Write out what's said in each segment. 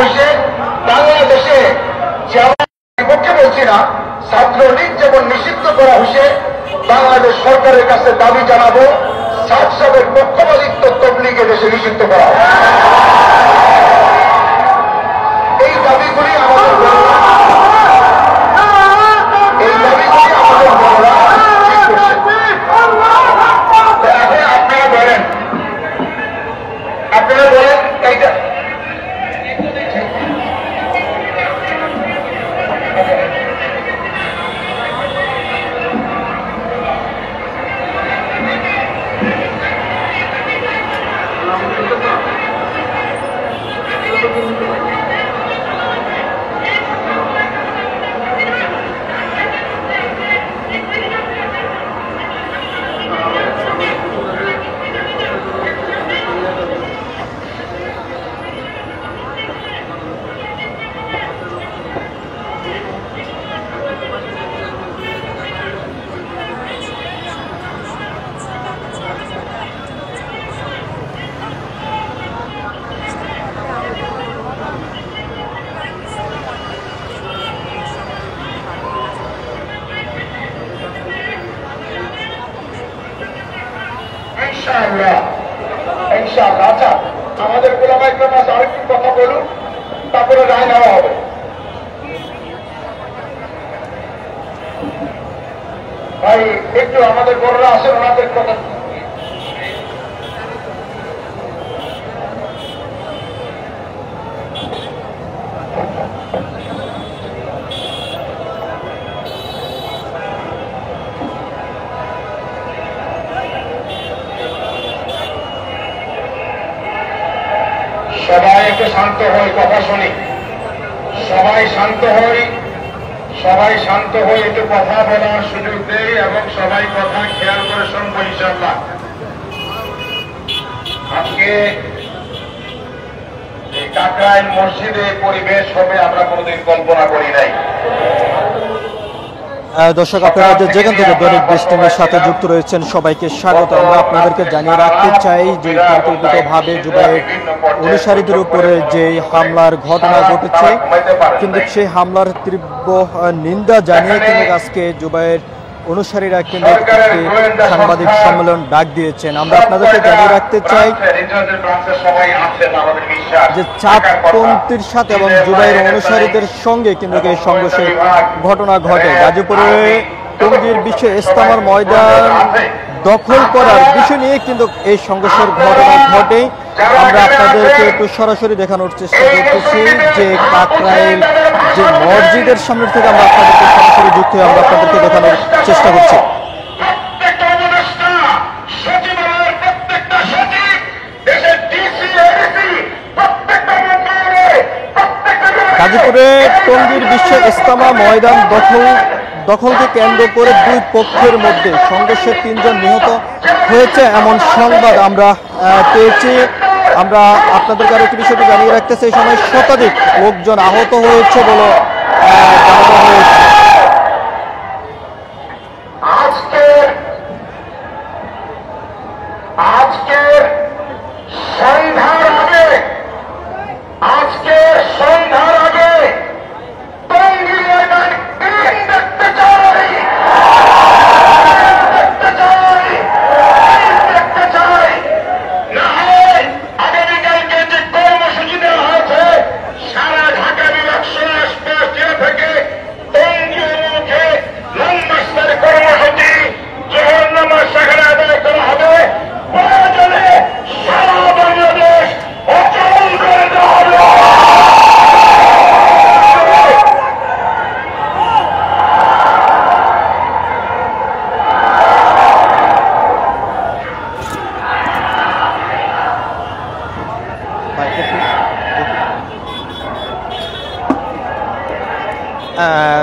হয়েছে বাংলাদেশে, পক্ষে বলছি না, ছাত্রলীগ যেমন নিষিদ্ধ করা হয়েছে, বাংলাদেশ সরকারের কাছে দাবি জানাবো সাহেবের পক্ষপাতিত্ব তবলিগে দেশে নিষিদ্ধ করা হয়। এই দাবিগুলি আমাদের বড়রা ঠিক করছে। আপনারা বলেন এইটা ইনশাআল্লাহ। আচ্ছা, আমাদের গোলামাই ক্রমাস আরেকটু কথা বলুন, তারপরে রায় নেওয়া হবে। ভাই একটু আমাদের বড়রা আসেন, ওনাদের কথা সবাই একটু শান্ত হই, কথা শুনি, সবাই শান্ত হই, সবাই শান্ত হই, একটু কথা বলার সুযোগ দেই এবং সবাই কথা খেয়াল করে শুনবো ইনশাআল্লাহ। আজকে এই কাকরাইল মসজিদে পরিবেশ হবে আমরা কোনোদিন কল্পনা করি নাই। দর্শক, আপনারা যেখান থেকে দৈনিক দেশ টিমের সাথে যুক্ত রয়েছেন সবাইকে স্বাগত। আমরা আপনাদেরকে জানিয়ে রাখতে চাই যে পরিকল্পিতভাবে জুবায়ের অনুসারীদের উপরে যে হামলার ঘটনা ঘটেছে, কিন্তু সেই হামলার তীব্র নিন্দা জানিয়ে কিন্তু আজকে জুবায়ের অনুসারীরা কিন্তু সাংবাদিক সম্মেলন ডাক দিয়েছেন। আমরা আপনাদেরকে জানিয়ে রাখতে চাই যে চাঁদপন্থীর সাথে এবং জুবায়ের অনুসারীদের সঙ্গে কিন্তু এই সংঘর্ষের ঘটনা ঘটে। গাজীপুরে টঙ্গীর বিশ্ব ইজতেমার ময়দান দখল করার বিষয় নিয়ে কিন্তু এই সংঘর্ষের ঘটনা ঘটে। আমরা আপনাদেরকে একটু সরাসরি দেখানোর চেষ্টা করতেছি যে কাকরাইল যে মসজিদের সামনে থেকে আমরা আপনাদেরকে সরাসরি যুক্ত হয়ে আমরা আপনাদেরকে দেখানোর চেষ্টা করছি। গাজীপুরে টঙ্গীর বিশ্ব ইজতেমা ময়দান দখলকে কেন্দ্র করে দুই পক্ষের মধ্যে সংঘর্ষে 3 জন নিহত হয়েছে এমন সংবাদ আমরা পেয়েছি। আমরা আপনাদেরকে আরো একটি বিষয়টি জানিয়ে রাখতেছি, এই সময় শতাধিক লোকজন আহত হয়েছে বলে জানানো হয়েছে।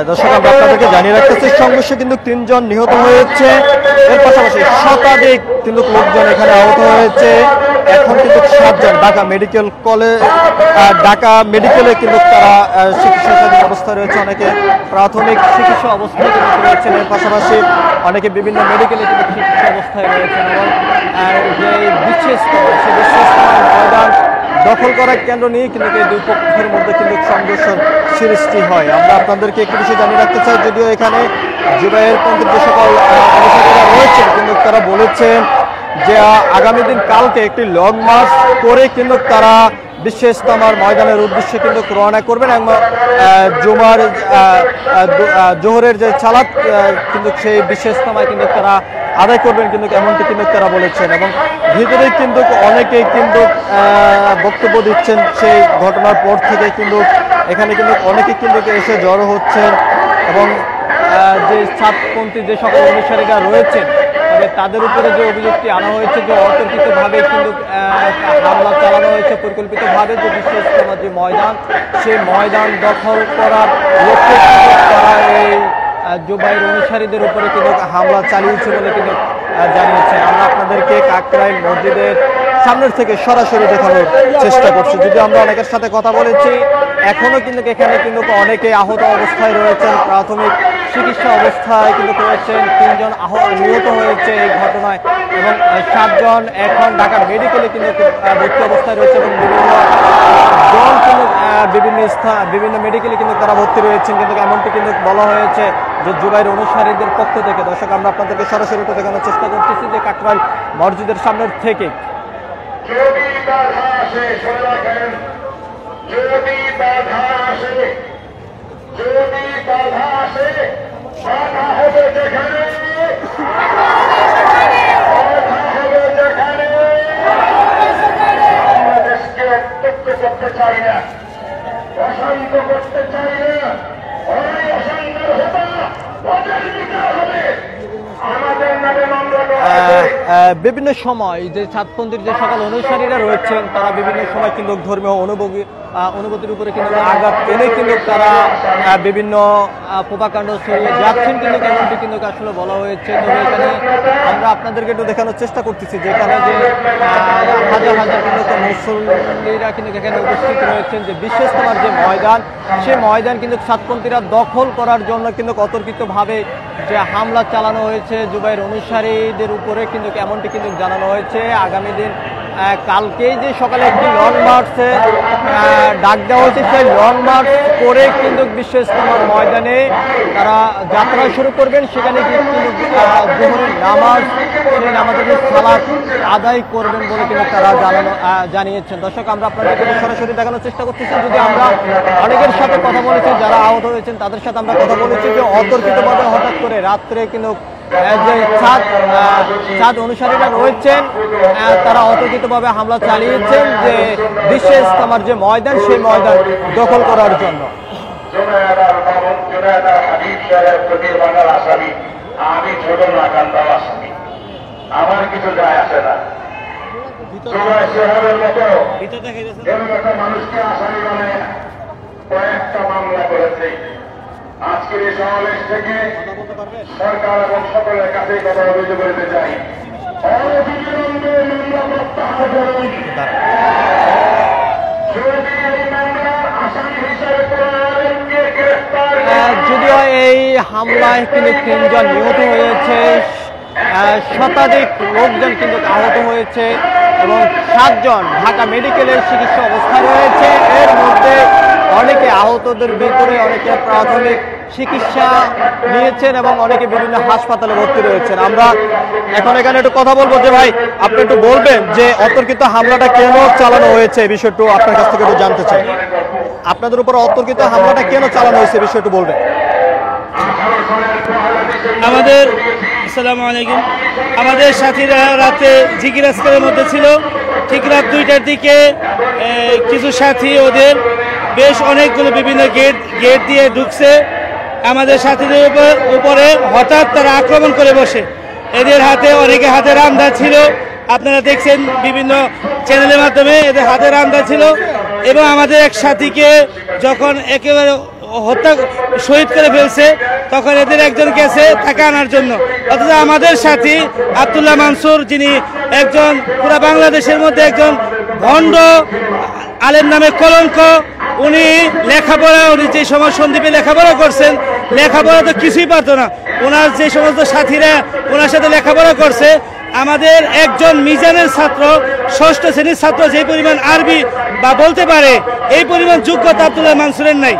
দর্শক, আমরা আপনাদেরকে জানিয়ে রাখতেছি সংঘর্ষে কিন্তু 3 জন নিহত হয়েছে, এর পাশাপাশি শতাধিক কিন্তু লোকজন এখানে আহত হয়েছে। এখন কিন্তু 7 জন ঢাকা মেডিকেলে কিন্তু তারা চিকিৎসাধীন অবস্থায় রয়েছে, অনেকে প্রাথমিক চিকিৎসা অবস্থায় রয়েছেন, এর পাশাপাশি অনেকে বিভিন্ন মেডিকেলে কিন্তু চিকিৎসা অবস্থায় রয়েছেন। এবং যে বিশ্ব ইজতেমা ময়দান দখল করা কেন্দ্র নিয়ে কিন্তু এই দুই পক্ষের মধ্যে কিন্তু সংঘর্ষ সৃষ্টি হয়। আমরা আপনাদেরকে একটু বিষয় জানিয়ে রাখতে চাই, যদিও এখানে জুবাইর পন্থীর যে সকল অনুসারীরা রয়েছেন কিন্তু তারা বলেছেন যে আগামী দিন কালকে একটি লং মার্চ করে কিন্তু তারা বিশ্ব ইজতেমার ময়দানের উদ্দেশ্যে কিন্তু রওনা করবেন এবং জোহরের যে সালাত কিন্তু সেই বিশ্ব ইজতেমায় কিন্তু তারা আদায় করবেন কিন্তু এমনটি কিন্তু তারা বলেছেন। এবং ভিতরে কিন্তু অনেকেই কিন্তু বক্তব্য দিচ্ছেন সেই ঘটনার পর থেকে কিন্তু এখানে কিন্তু অনেকেই কিন্তু এসে জড়ো হচ্ছেন এবং যে সাতপন্থী যে সকল অনুসারীরা রয়েছেন তবে তাদের উপরে যে অভিযোগটি আনা হয়েছে যে অতর্কিতভাবে কিন্তু হামলা চালানো হয়েছে পরিকল্পিতভাবে, যে বিশ্ব ইজতেমার যে ময়দান সেই ময়দান দখল করার লক্ষ্যে তারা এই জুবাইর অনুসারীদের উপরে কিন্তু হামলা চালিয়েছে বলে কিন্তু জানিয়েছে। আমরা আপনাদেরকে কাকরাইল মসজিদের সামনের থেকে সরাসরি দেখানোর চেষ্টা করছি। যদি আমরা অনেকের সাথে কথা বলেছি, এখনো কিন্তু এখানে কিন্তু অনেকে আহত অবস্থায় রয়েছেন, প্রাথমিক চিকিৎসা অবস্থায় কিন্তু রয়েছেন, 3 জন নিহত হয়েছে এই ঘটনায় এবং 7 জন এখন ঢাকা মেডিকেলে কিন্তু ভর্তি অবস্থায় রয়েছে এবং বিভিন্ন মেডিকেলে কিন্তু তারা ভর্তি রয়েছেন। কিন্তু এমনটি কিন্তু বলা হয়েছে যে জুবাইর অনুসারীদের পক্ষ থেকে। দর্শক, আমরা আপনাদেরকে সরাসরি দেখানোর চেষ্টা করতেছি যে কাকরাইল মসজিদের সামনের থেকে। যদি বাধা আসে, শুনে রাখেন, যদি বাধা আসে, যদি বাধা আসে, বাধা হবে যেখানে, বাধা হবে যেখানে, আমরা দেশকে উত্তপ্ত করতে চাই না, অশান্ত করতে চাই না, ওরাই অশান্তের হতা, ওদের বিচার হবে, আমাদের নামে মামলা করা হবে। বিভিন্ন সময় যে সাতপন্থীর যে সকল অনুসারীরা রয়েছেন তারা বিভিন্ন সময় কিন্তু ধর্মীয় অনুভূতির উপরে কিন্তু আঘাত এনে কিন্তু তারা বিভিন্ন প্রোপাকাণ্ড ছড়িয়ে যাচ্ছেন কিন্তু এমনটি কিন্তু আসলে বলা হয়েছে। তবে এখানে আমরা আপনাদেরকে একটু দেখানোর চেষ্টা করতেছি যে এখানে যে হাজার হাজার কিন্তু মুসল্লিরা কিন্তু এখানে উপস্থিত রয়েছেন, যে বিশ্ব ইজতেমার যে ময়দান সেই ময়দান কিন্তু সাতপন্থীরা দখল করার জন্য কিন্তু অতর্কিতভাবে যে হামলা চালানো হয়েছে জুবাইর অনুসারীদের উপরে কিন্তু এমনটি কিন্তু জানানো হয়েছে। আগামী দিন কালকেই যে সকালে একটি লং মার্চে ডাক দেওয়া হয়েছে, সেই লং মার্চ করে কিন্তু বিশ্ব ইজতেমার ময়দানে তারা যাত্রা শুরু করবেন। সেখানে কিন্তু জোহরের নামাজ, সেই নামাজের সালাত আদায় করবেন বলে কিন্তু তারা জানিয়েছেন। দর্শক, আমরা আপনাদেরকে সরাসরি দেখানোর চেষ্টা করতেছি। যদি আমরা অনেকের সাথে কথা বলেছি, যারা আহত হয়েছেন তাদের সাথে আমরা কথা বলেছি যে অতর্কিতভাবে হঠাৎ করে রাত্রে কিন্তু যে সাত অনুসারীরা রয়েছেন তারা অতর্কিতভাবে হামলা চালিয়েছেন যে বিশ্ব ইজতেমার যে ময়দান সেই ময়দান দখল করার জন্য। আমি ছোট না, কান্দাও আসামি, আমার কিছু যায় আসে না। একটা মানুষকে আসামি মানে কয়েকটা মামলা করেছে। আজকের এই সমাবেশ থেকে সরকার এবং সকলের কাছে কথা অভিযোগ করতে চাই, অবিলম্বে মামলা প্রত্যাহার করুন। যদি এই মামলার আসামি হিসাবে গ্রেফতার, যদিও এই হামলায় কিন্তু 3 জন নিহত হয়েছে, শতাধিক লোকজন কিন্তু আহত হয়েছে এবং 7 জন ঢাকা মেডিকেলের চিকিৎসা অবস্থায় রয়েছে। এর মধ্যে অনেকে আহতদের ভিতরে অনেকে প্রাথমিক চিকিৎসা নিয়েছেন এবং অনেকে বিভিন্ন হাসপাতালে ভর্তি রয়েছেন। আমরা এখন এখানে একটু কথা বলবো যে ভাই, আপনি একটু বলবেন যে অতর্কিত হামলাটা কেন চালানো হয়েছে, এই বিষয়টা আপনার কাছ থেকে একটু জানতে চাই। আপনাদের উপর অতর্কিত হামলাটা কেন চালানো হয়েছে বিষয়টা বলবেন। আসসালামু আলাইকুম। আমাদের সাথীরা রাতে জিকির আজকারের মধ্যে ছিল। ঠিক রাত 2টার দিকে কিছু সাথী ওদের বেশ অনেকগুলো বিভিন্ন গেট দিয়ে ঢুকছে। আমাদের সাথীদের উপরে হঠাৎ তারা আক্রমণ করে বসে। এদের হাতে অনেকে হাতে রামদা ছিল, আপনারা দেখছেন বিভিন্ন চ্যানেলের মাধ্যমে এদের হাতে রামদা ছিল এবং আমাদের এক সাথীকে যখন একেবারে শহীদ করে ফেলছে তখন এদের একজন গেছে তাকে আনার জন্য। অথচ আমাদের সাথী আব্দুল্লাহ মানসুর, যিনি একজন পুরো বাংলাদেশের মধ্যে একজন ভণ্ড আলেম নামে কলঙ্ক, উনি যে সময় সন্দীপে লেখাপড়া করছেন, লেখাপড়া তো কিছুই পারতো না। ওনার যে সমস্ত সাথীরা ওনার সাথে লেখাপড়া করছে আমাদের একজন মিজানের ছাত্র, ষষ্ঠ শ্রেণীর ছাত্র যে পরিমাণ আরবি বা বলতে পারে, এই পরিমাণ যোগ্যতা আব্দুল্লাহ মানসুরের নাই।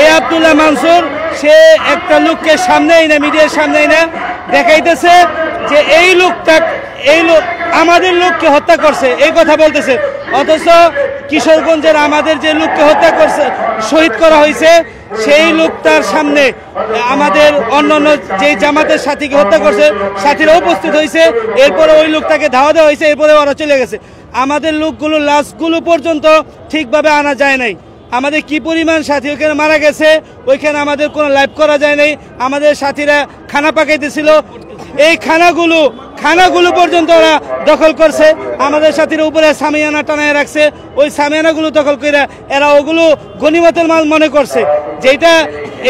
এই আব্দুল্লাহ মানসুর সে একটা লোককে সামনেই না, মিডিয়ার সামনেই না, দেখাইতেছে যে এই লোকটা আমাদের লোককে হত্যা করছে, এই কথা বলতেছে। অথচ কিশোরগঞ্জের আমাদের যে লোককে হত্যা করছে, শহীদ করা হয়েছে, সেই লোকটার সামনে আমাদের অন্যান্য যে জামাতের সাথীকে হত্যা করছে সাথীরা উপস্থিত হয়েছে, এরপরে ওই লোকটাকে ধাওয়া দেওয়া হয়েছে, এরপরে ওরা চলে গেছে। আমাদের লোকগুলো লাশগুলো পর্যন্ত ঠিকভাবে আনা যায় নাই। আমাদের কি পরিমাণ সাথী ওখানে মারা গেছে, ওইখানে আমাদের কোনো লাইভ করা যায় নাই। আমাদের সাথীরা খানা পাকাইতেছিল, এই খানাগুলো পর্যন্ত ওরা দখল করছে। আমাদের সাথীরা উপরে সামিয়ানা টানায় রাখছে, ওই সামিয়ানাগুলো দখল করে এরা ওগুলো গনিমতের মাল মনে করছে।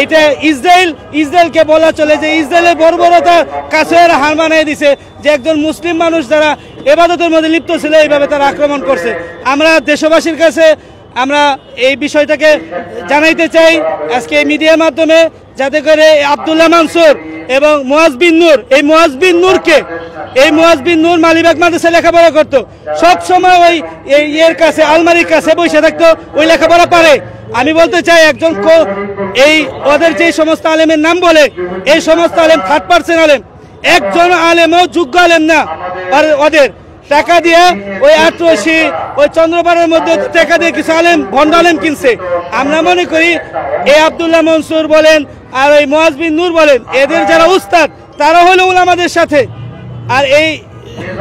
এটা ইসরায়েলকে বলা চলে যে ইসরায়েলের বর্বরতার কাছে এরা হার মানিয়ে দিছে, যে একজন মুসলিম মানুষ যারা ইবাদতের মধ্যে লিপ্ত ছিল এইভাবে তারা আক্রমণ করছে। আমরা দেশবাসীর কাছে আমরা এই বিষয়টাকে জানাইতে চাই আজকে এই মিডিয়ার মাধ্যমে, যাতে করে আব্দুল্লাহ মানসুর এবং মুয়াজ বিন নূর মালিবাগ মাদ্রাসায় লেখাপড়া করতো, সব সময় ওই ইয়ের কাছে আলমারির কাছে বসে থাকতো, ওই লেখাপড়া পারে। আমি বলতে চাই একজন এই ওদের যে সমস্ত আলেমের নাম বলে, এই সমস্ত আলেম থার্ড পার্সন আলেম, একজন আলেমও যোগ্য আলেম না। আর ওদের টাকা দিয়ে ওই 88 ওই চন্দ্রপাড়ার মধ্যে টাকা দিয়ে কিছু আলেম ভণ্ড আলেম কিনছে। আমরা মনে করি এই আব্দুল্লাহ মানসুর বলেন আর ওই মুয়াজ বিন নূর বলেন, এদের যারা উস্তাদ তারা হলো উলামাদের সাথে। আর এই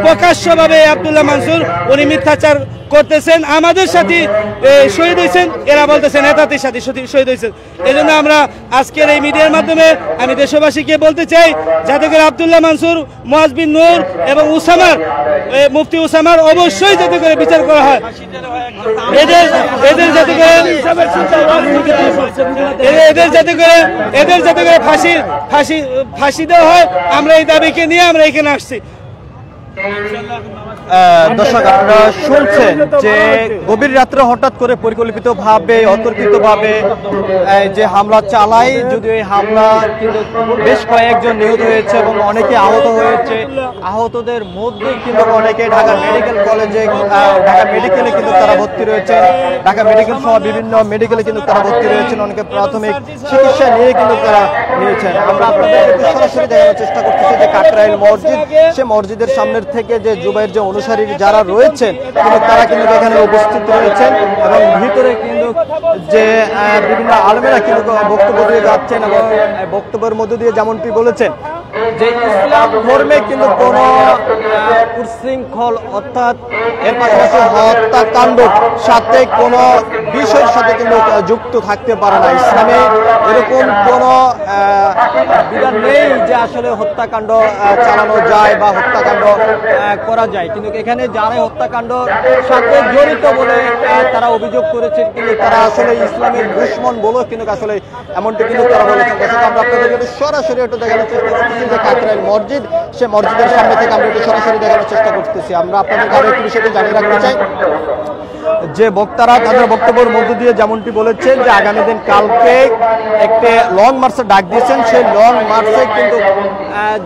প্রকাশ্যভাবে আব্দুল্লাহ মানসুর উনি মিথ্যাচার করতেছেন, আমাদের সাথে শহীদ হয়েছেন, এরা বলতেছেন নেতাদের সাথে শহীদ হয়েছেন। এই জন্য আমরা আজকের এই মিডিয়ার মাধ্যমে আমি দেশবাসীকে বলতে চাই, যাতে করে আব্দুল্লাহ মানসুর, মুয়াজ বিন নূর এবং মুফতি উসামার অবশ্যই যাতে করে বিচার করা হয়। এদের যাতে করে ফাঁসি দেওয়া হয়, আমরা এই দাবিকে নিয়ে আমরা এখানে আসছি। দর্শক, আপনারা শুনছেন যে গভীর রাত্রে হঠাৎ করে পরিকল্পিতভাবে অতর্কিতভাবে যে হামলা চালায়, যদিও এই হামলা কিন্তু বেশ কয়েকজন নিহত হয়েছে এবং অনেকে আহত হয়েছে। আহতদের মধ্যে কিন্তু অনেকে ঢাকা মেডিকেল মেডিকেলে কিন্তু তারা ভর্তি রয়েছে, ঢাকা মেডিকেল সহ বিভিন্ন মেডিকেলে কিন্তু তারা ভর্তি রয়েছেন, অনেকে প্রাথমিক চিকিৎসা নিয়ে কিন্তু তারা নিয়েছেন। আমরা আপনাদেরকে সরাসরি দেখানোর চেষ্টা করতেছি যে কাকরাইল মসজিদ, সে মসজিদের সামনের থেকে যে জুবাইর যে অনুসারী যারা রয়েছেন কিন্তু তারা কিন্তু এখানে উপস্থিত রয়েছেন এবং ভিতরে কিন্তু যে বিভিন্ন আলেমেরা কিন্তু বক্তব্য দিয়ে যাচ্ছেন এবং বক্তব্যের মধ্য দিয়ে যেমনটি বলেছেন যে ইসলাম ধর্মে কিন্তু কোন উচ্ছৃঙ্খল অর্থাৎ এর পাশাপাশি হত্যাকাণ্ড সাথে কোনো বিষয়ের সাথে কিন্তু যুক্ত থাকতে পারে না। ইসলামে এরকম কোনো বিধান নেই যে আসলে হত্যাকাণ্ড চালানো যায় বা হত্যাকাণ্ড করা যায়, কিন্তু এখানে যারা হত্যাকাণ্ডর সাথে জড়িত বলে তারা অভিযোগ করেছেন, কিন্তু তারা আসলে ইসলামের দুশমন বলেও কিন্তু আসলে এমনটি কিন্তু তারা বলেছেন। আমরা আপনাদের সরাসরি একটু দেখানোর চেষ্টা করতেছি যে কাকরাইল মসজিদ, সে মসজিদের সামনে থেকে আমরা একটু সরাসরি দেখানোর চেষ্টা করতেছি। আমরা আপনাদেরকে আরো একটু বিষয়টি জানিয়ে রাখতে চাই যে বক্তারা তাদের বক্তব্যের মধ্য দিয়ে যেমনটি বলেছেন যে আগামী দিন কালকে একটি লং মার্চের ডাক দিয়েছেন, সেই লং মার্চে কিন্তু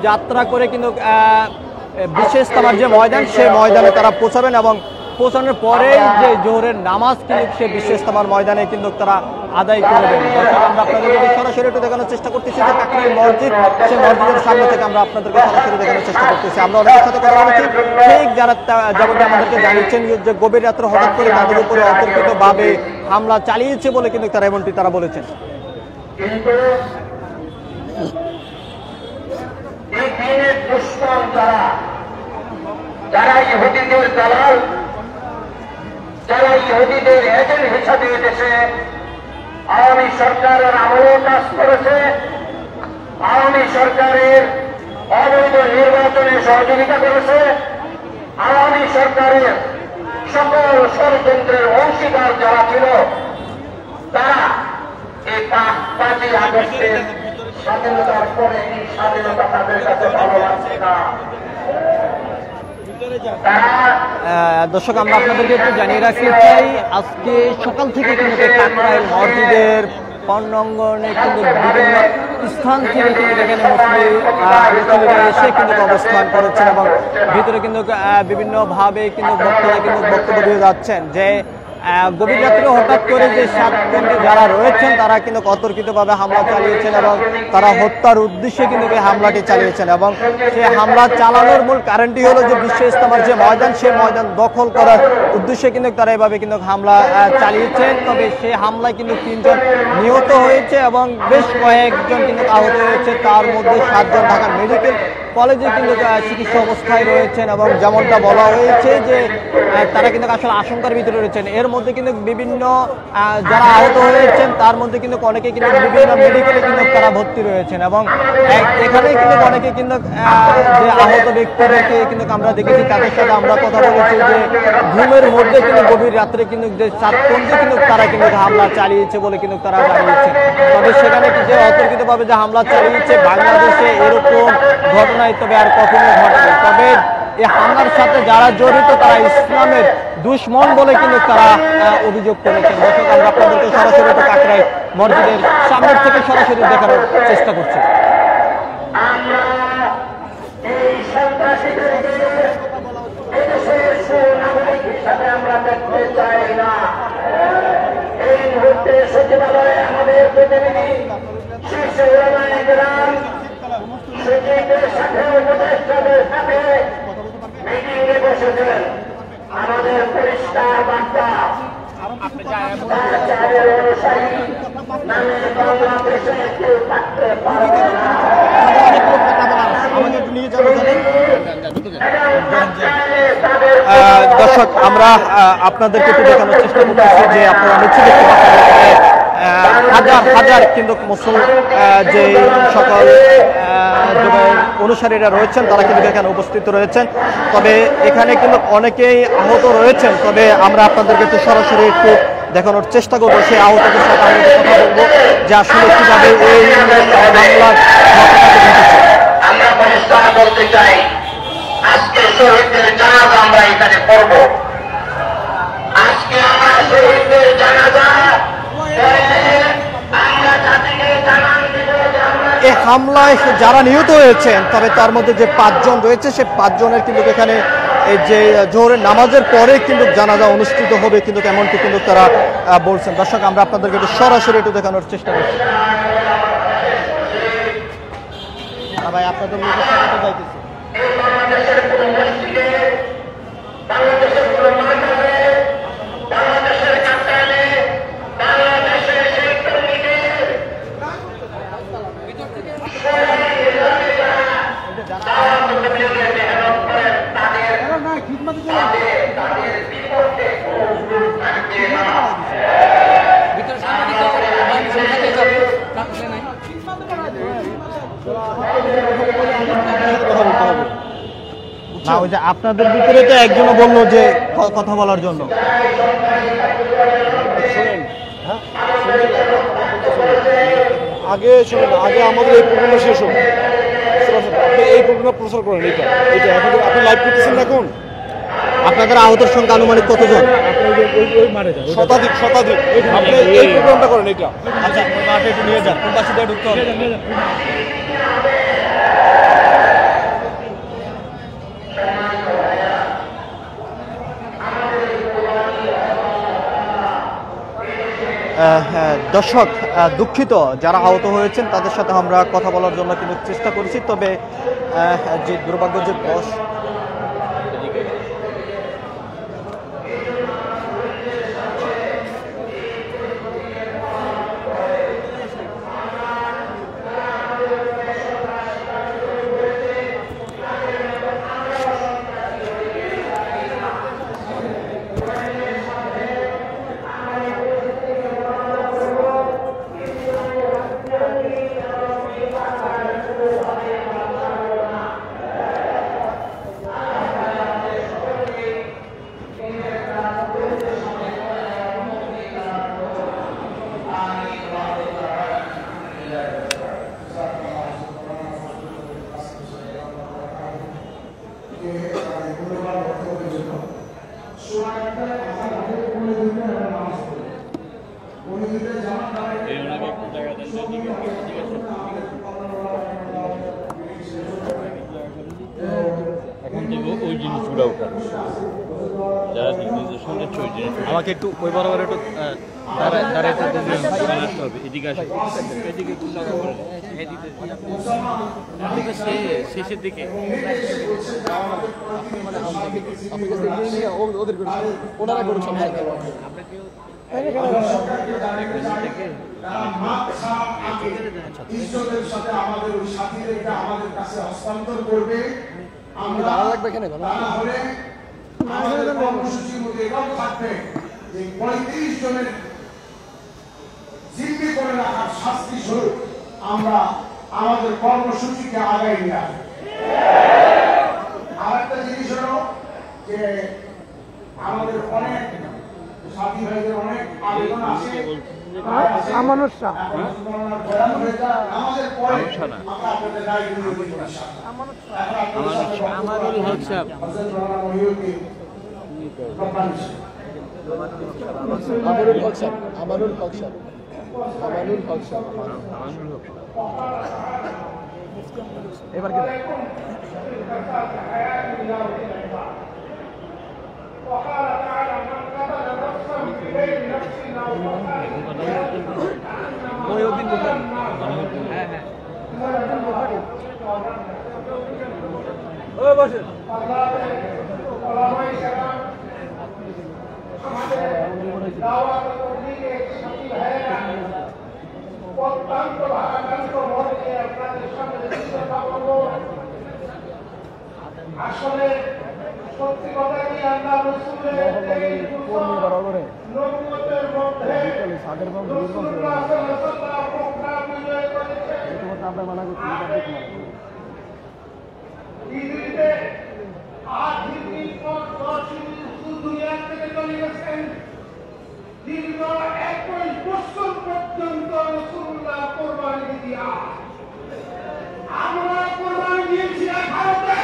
যাত্রা করে কিন্তু বিশেষ তামার যে ময়দান, সেই ময়দানে তারা পৌঁছাবেন এবং পৌঁছানোর পরে যে জোহরের নামাজ কিন্তু সে বিশেষ তামার ময়দানে কিন্তু তারা আদায় করবেন। আমরা আপনাদেরকে সরাসরি একটু দেখানোর চেষ্টা করতেছি যে কাকরাইল মসজিদ, সেই মসজিদের সামনে থেকে আমরা আপনাদেরকে সরাসরি দেখানোর চেষ্টা করতেছি। আমরা অনেকের সাথে কথা বলেছি, ঠিক যারা যেমনটি আমাদেরকে জানিয়েছেন যে গভীর রাত্রে হঠাৎ করে তাদের উপরে অতর্কিতভাবে হামলা চালিয়েছে বলে কিন্তু তারা এমনটি তারা বলেছেন। যারা ইহুদিদের দালাল, যারা ইহুদিদের এজেন্ট হিসাবে দেশে আওয়ামী সরকারের আমলে কাজ করেছে, আওয়ামী সরকারের অবৈধ নির্বাচনে সহযোগিতা করেছে, আওয়ামী সরকারের সকল ষড়যন্ত্রের অংশীদার যারা ছিল, তারা এই 5ই আগস্টের স্বাধীনতার পরে এই স্বাধীনতা তাদের কাছে ভালো লাগছে না। দর্শক, আমরা আপনাদেরকে একটু জানিয়ে রাখতে চাই আজকে সকাল থেকে কিন্তু কাকরাইল মসজিদের পণ্যাঙ্গনে কিন্তু বিভিন্ন স্থান থেকে কিন্তু এখানে মুসলিমরা এসে কিন্তু অবস্থান করেছেন এবং ভিতরে কিন্তু বিভিন্নভাবে কিন্তু বক্তারা কিন্তু বক্তব্য দিয়ে যাচ্ছেন যে গভীর রাত্রে হঠাৎ করে যে 7 জনকে যারা রয়েছেন তারা কিন্তু অতর্কিতভাবে হামলা চালিয়েছেন এবং তারা হত্যার উদ্দেশ্যে কিন্তু এই হামলাটি চালিয়েছেন এবং সেই হামলা চালানোর মূল কারণটি হলো যে বিশ্ব ইজতেমার যে ময়দান সেই ময়দান দখল করার উদ্দেশ্যে কিন্তু তারা এভাবে কিন্তু হামলা চালিয়েছেন। তবে সেই হামলায় কিন্তু 3 জন নিহত হয়েছে এবং বেশ কয়েকজন কিন্তু আহত হয়েছে, তার মধ্যে 7 জন ঢাকা মেডিকেল কলেজে কিন্তু চিকিৎসা অবস্থায় রয়েছেন এবং যেমনটা বলা হয়েছে যে তারা কিন্তু আসলে আশঙ্কার ভিতরে রয়েছেন। এর মধ্যে কিন্তু বিভিন্ন যারা আহত হয়েছেন তার মধ্যে কিন্তু অনেকে কিন্তু বিভিন্ন মেডিকেলে কিন্তু তারা ভর্তি রয়েছেন এবং এখানে কিন্তু অনেকে কিন্তু যে আহত ব্যক্তিদেরকে কিন্তু আমরা দেখেছি, তাদের সাথে আমরা কথা বলেছি যে ঘুমের মধ্যে কিন্তু গভীর রাত্রে কিন্তু যে চাঁদপন্থী কিন্তু তারা কিন্তু হামলা চালিয়েছে বলে কিন্তু তারা জানিয়েছে। তবে সেখানে যে অতর্কিতভাবে যে হামলা চালিয়েছে বাংলাদেশে এরকম ঘটনা তবে আর কখনো ঘটেনি। তবে এই হামলার সাথে যারা জড়িত তারা ইসলামের দুশ্মন বলে কিন্তু তারা অভিযোগ করেছেন। দর্শক আমরা আপনাদেরকে সরাসরি কাকরাই মসজিদের সামনের থেকে সরাসরি দেখানোর চেষ্টা করছি। আমাদের পরিষ্কার বার্তা দর্শক আমরা আপনাদেরকে একটু দেখানোর চেষ্টা করতেছি যে আপনারা নিশ্চয় দেখতে পাচ্ছেন হাজার হাজার কিন্তু যে সকল অনুসারীরা রয়েছেন তারা কিন্তু এখানে উপস্থিত রয়েছেন। তবে এখানে কিন্তু অনেকেই আহত রয়েছেন। তবে আমরা আপনাদেরকে একটু সরাসরি একটু দেখানোর চেষ্টা করবো সেই আহতদের সাথে আমরা কথা বলবো যে আসলে কিভাবে এই বাংলার ঘটনাটি ঘটেছে। আমরা পরিষ্কার বলতে চাই, আজকে শহীদদের জানাজা আমরা এখানে করব। আজকে আমরা শহীদদের জানাজা আমরা জাতিকে জানান দিব যে আমরা এই হামলায় যারা নিহত হয়েছেন তবে তার মধ্যে যে 5 জন রয়েছে সে 5 জনের কিন্তু এখানে এই যে জোহরের নামাজের পরে কিন্তু জানাজা অনুষ্ঠিত হবে কিন্তু এমনটি কিন্তু তারা বলছেন। দর্শক আমরা আপনাদেরকে একটু সরাসরি একটু দেখানোর চেষ্টা করছি। ভাই আপনাদের মুখে কথা যাইতেছে। বাংলাদেশের কোন মসজিদে, বাংলাদেশের কোন মাদ্রাসায়, বাংলাদেশের কাকরাইলে, বাংলাদেশের সেই কমিটির না ওই যে আপনাদের ভিতরে তো একজনও বললো যে কথা বলার জন্য। আগে শুনুন, আগে আমাদের এই প্রোগ্রামটা শেষ হোক, আপনি এই প্রোগ্রামটা প্রচার করেন। এটা এখন আপনি লাইভ করতেছেন এখন। আপনাদের আহতের সংখ্যা আনুমানিক কতজন? শতাধিক আপনি এই প্রোগ্রামটা করেন এটা। আচ্ছা মাঠে একটু নিয়ে যান, কোন পাশে দিয়ে ঢুকতে হবে। দর্শক দুঃখিত যারা আহত হয়েছেন তাদের সাথে আমরা কথা বলার জন্য কিন্তু চেষ্টা করেছি। তবে যে দুর্ভাগ্য যে বস থেকে ওই জিনিসগুলো ওঠার, যারা দিক নির্দেশনা দিচ্ছে ওই জিনিস। আমাকে একটু ওই বরাবর একটু দাঁড়াইতে আসতে হবে, এদিকে আসে, এদিকে শেষের দিকে ওদের ওনারা করুন সমস্যা হস্তান্তর করবে। আমরা লাগবে এখানে কর্মসূচির মধ্যে এটাও থাকবে যে 35 জনের জিম্মি করে রাখার শাস্তি স্বরূপ আমরা আমাদের কর্মসূচিকে আগাই নিয়ে আসবো। আর একটা জিনিস হলো যে আমাদের অনেক সাথী ভাইদের অনেক আবেদন আসে, আমাদের পরে আমরা আপনাদের দায়িত্ব নিয়ে আমারুল হক সাহেব, আমানুল হক সাহেব, আমানুল হক সাহেব, আমানুল হক সাহেব, এবার কি মহিউদ্দিন বুখারী, হ্যাঁ হ্যাঁ ও বসে আসলে সত্যি কথা কি আল্লাহ রাসূলের নবুয়তের মধ্যে রাসূলুল্লাহ সাল্লাল্লাহু আলাইহি ওয়াসাল্লাম পৃথিবীতে আধুনিক দুনিয়া থেকে চলে গেছেন। দীর্ঘ 21 বছর পর্যন্ত রাসূলুল্লাহ কোরবানি দিয়া, আমরা কোরবানি দিয়েছি ভারতে।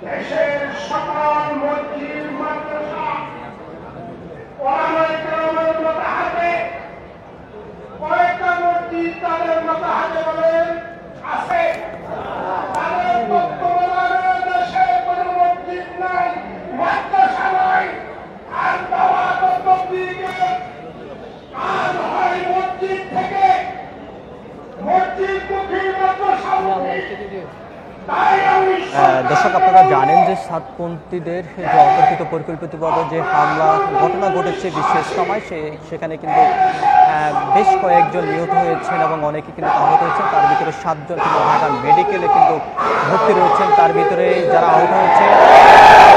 দেশের সকল মসজিদ মাদ্রাসা কয়েকটা মসজিদ তাদের মতো হাতে বলেন আছে, তাদের বর্তমানে দেশে কোনো মসজিদ নাই, মাদ্রাসা নাই। আর বাবা তবলিগে কাজ হয় মসজিদ থেকে, মসজিদ মুখী মাদ্রাসা মুখী। দর্শক, আপনারা জানেন যে সাতপন্থীদের যে অতর্কিত পরিকল্পিতভাবে যে হামলা ঘটনা ঘটেছে বিশ্ব ইজতেমায়, সেখানে কিন্তু বেশ কয়েকজন নিহত হয়েছেন এবং অনেকে কিন্তু আহত হয়েছেন। তার ভিতরে 7 জন কিন্তু ঢাকা মেডিকেলে কিন্তু ভর্তি রয়েছেন। তার ভিতরে যারা আহত হয়েছে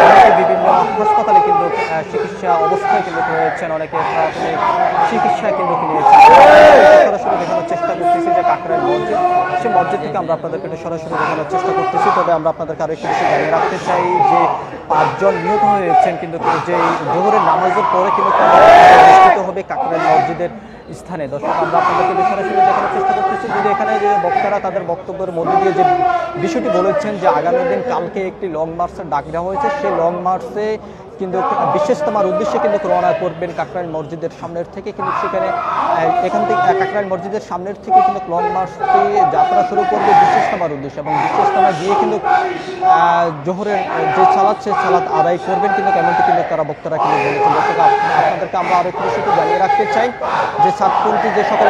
অনেকে বিভিন্ন হাসপাতালে কিন্তু চিকিৎসা অবস্থায় কিন্তু রয়েছেন, অনেকে প্রাথমিক চিকিৎসা কিন্তু নিয়েছেন। সরাসরি দেখানোর চেষ্টা করতেছি যে কাকরাইল মসজিদ, সে মসজিদ থেকে আমরা আপনাদেরকে একটু সরাসরি দেখানোর চেষ্টা করতেছি। তবে আমরা আপনাদেরকে আরো একটু বিষয় জানিয়ে রাখতে চাই যে 5 জন নিহত হয়েছেন কিন্তু যে জোহরের নামাজের পরে কিন্তু অনুষ্ঠিত হবে কাকরাইল মসজিদের স্থানে। দর্শক, আমরা আপনাদেরকে সরাসরি দেখানোর চেষ্টা করতেছি। যদি এখানে যে বক্তারা তাদের বক্তব্যের মধ্যে দিয়ে যে বিষয়টি বলেছেন যে আগামী দিন কালকে একটি লং মার্চের ডাক দেওয়া হয়েছে, সেই লং মার্চে কিন্তু বিশ্ব ইজতেমার উদ্দেশ্যে কিন্তু রওনা করবেন কাকরাইল মসজিদের সামনের থেকে। কিন্তু সেখানে এখান থেকে কাকরাইল মসজিদের সামনের থেকে কিন্তু লং মার্চটি যাত্রা শুরু করবে বিশ্ব ইজতেমার উদ্দেশ্যে, এবং বিশ্ব ইজতেমা গিয়ে কিন্তু জোহরের যে সালাত, সে সালাত আদায় করবেন কিন্তু এমনটি কিন্তু তারা বক্তারা কিন্তু বলেছেন। দর্শক, আপনাদেরকে আমরা আরো একটু বিষয়টি জানিয়ে রাখতে চাই যে সাতপন্থী যে সকল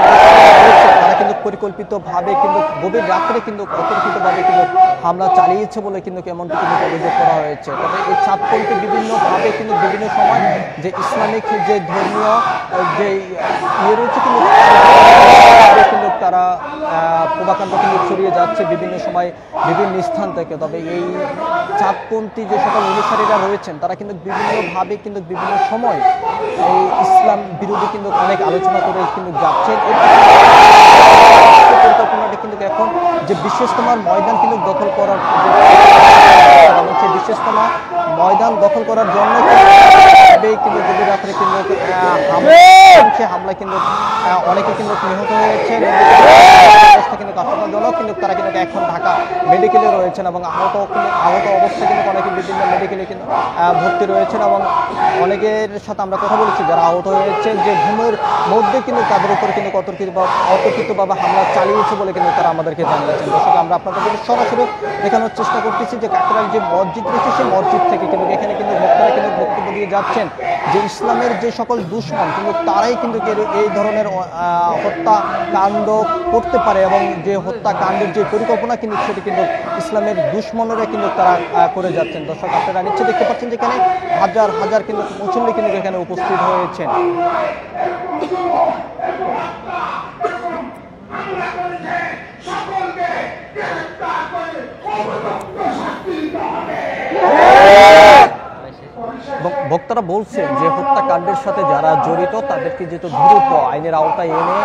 রয়েছে তারা কিন্তু পরিকল্পিতভাবে কিন্তু গভীর রাত্রে কিন্তু অতর্কিতভাবে কিন্তু হামলা চালিয়েছে বলে কিন্তু এমনটি কিন্তু অভিযোগ করা হয়েছে। তবে এই সাতপন্থী বিভিন্নভাবে কিন্তু বিভিন্ন সময় যে ইসলামিক যে ধর্মীয় যে ইয়ে রয়েছে কিন্তু তারা প্রভাকাণ্ড কিন্তু ছড়িয়ে যাচ্ছে বিভিন্ন সময় বিভিন্ন স্থান থেকে। তবে এই চাঁদপন্থী যে সকল অনুসারীরা রয়েছেন তারা কিন্তু বিভিন্নভাবে কিন্তু বিভিন্ন সময় এই ইসলাম বিরোধী কিন্তু অনেক আলোচনা করে কিন্তু যাচ্ছেন। পরিকল্পনাটা কিন্তু এখন যে বিশ্ব ইজতেমার ময়দান কিন্তু দখল করার এবং সেই বিশেষতম ময়দান দখল করার জন্য কিন্তু গভীর রাত্রে কিন্তু হামলা কিন্তু অনেকে কিন্তু নিহত হয়েছেন। অবস্থা কিন্তু আশঙ্কাজনক, কিন্তু তারা কিন্তু এখন ঢাকা মেডিকেলে রয়েছেন এবং আহত অবস্থা কিন্তু অনেকে বিভিন্ন মেডিকেলে কিন্তু ভর্তি রয়েছেন এবং অনেকের সাথে আমরা কথা বলেছি যারা আহত হয়েছেন যে ঘুমের মধ্যে কিন্তু তাদের উপর কিন্তু অতর্কিতভাবে হামলা চালিয়েছে বলে কিন্তু তারা আমাদেরকে জানিয়েছেন। দর্শক আমরা আপনাদেরকে সরাসরি দেখানোর চেষ্টা করতেছি যে কাকরাইল যে মসজিদ রয়েছে সেই মসজিদ থেকে কিন্তু এখানে কিন্তু ভক্তরা কিন্তু বক্তব্য দিয়ে যাচ্ছেন যে ইসলামের যে সকল দুশমন কিন্তু তারাই কিন্তু এই ধরনের হত্যাকাণ্ড করতে পারে এবং যে হত্যাকাণ্ডের যে পরিকল্পনা কিন্তু সেটি কিন্তু ইসলামের দুশমনেরা কিন্তু তারা করে যাচ্ছেন। দর্শক আপনারা নিশ্চয় দেখতে পাচ্ছেন যেখানে হাজার হাজার কিন্তু মুসল্লি কিন্তু এখানে উপস্থিত হয়েছেন। বক্তারা বলছেন যে হত্যাকাণ্ডের সাথে যারা জড়িত তাদেরকে যেহেতু দ্রুত আইনের আওতায় এনে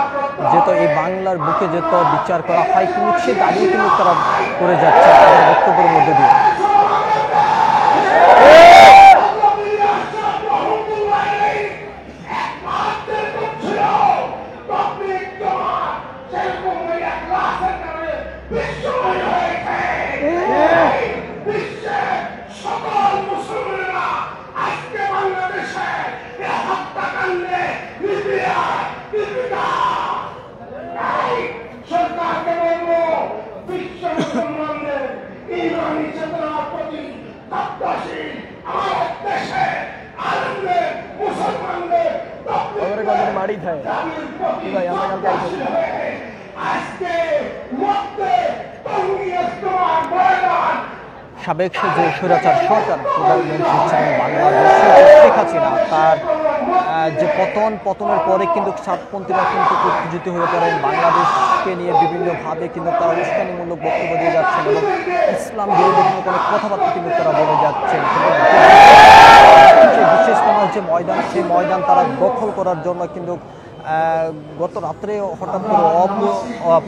যেহেতু এই বাংলার বুকে যেহেতু বিচার করা হয় কিন্তু সে দাঁড়িয়ে কিন্তু তারা করে যাচ্ছে তাদের বক্তব্যের মধ্যে দিয়ে। সাবেক যে স্বৈরাচার সরকার বাংলাদেশের শেখ হাসিনা তার যে পতনের পরে কিন্তু সাতপন্থীরা কিন্তু উত্তেজিত হয়ে পড়েন, বাংলাদেশকে নিয়ে বিভিন্নভাবে কিন্তু তারা উস্কানিমূলক বক্তব্য দিয়ে যাচ্ছেন এবং ইসলাম বিরোধী কিন্তু অনেক কথাবার্তা কিন্তু তারা বলে যাচ্ছেন। বিশেষতম যে ময়দান সেই ময়দান তারা দখল করার জন্য কিন্তু গত রাত্রে হঠাৎ করে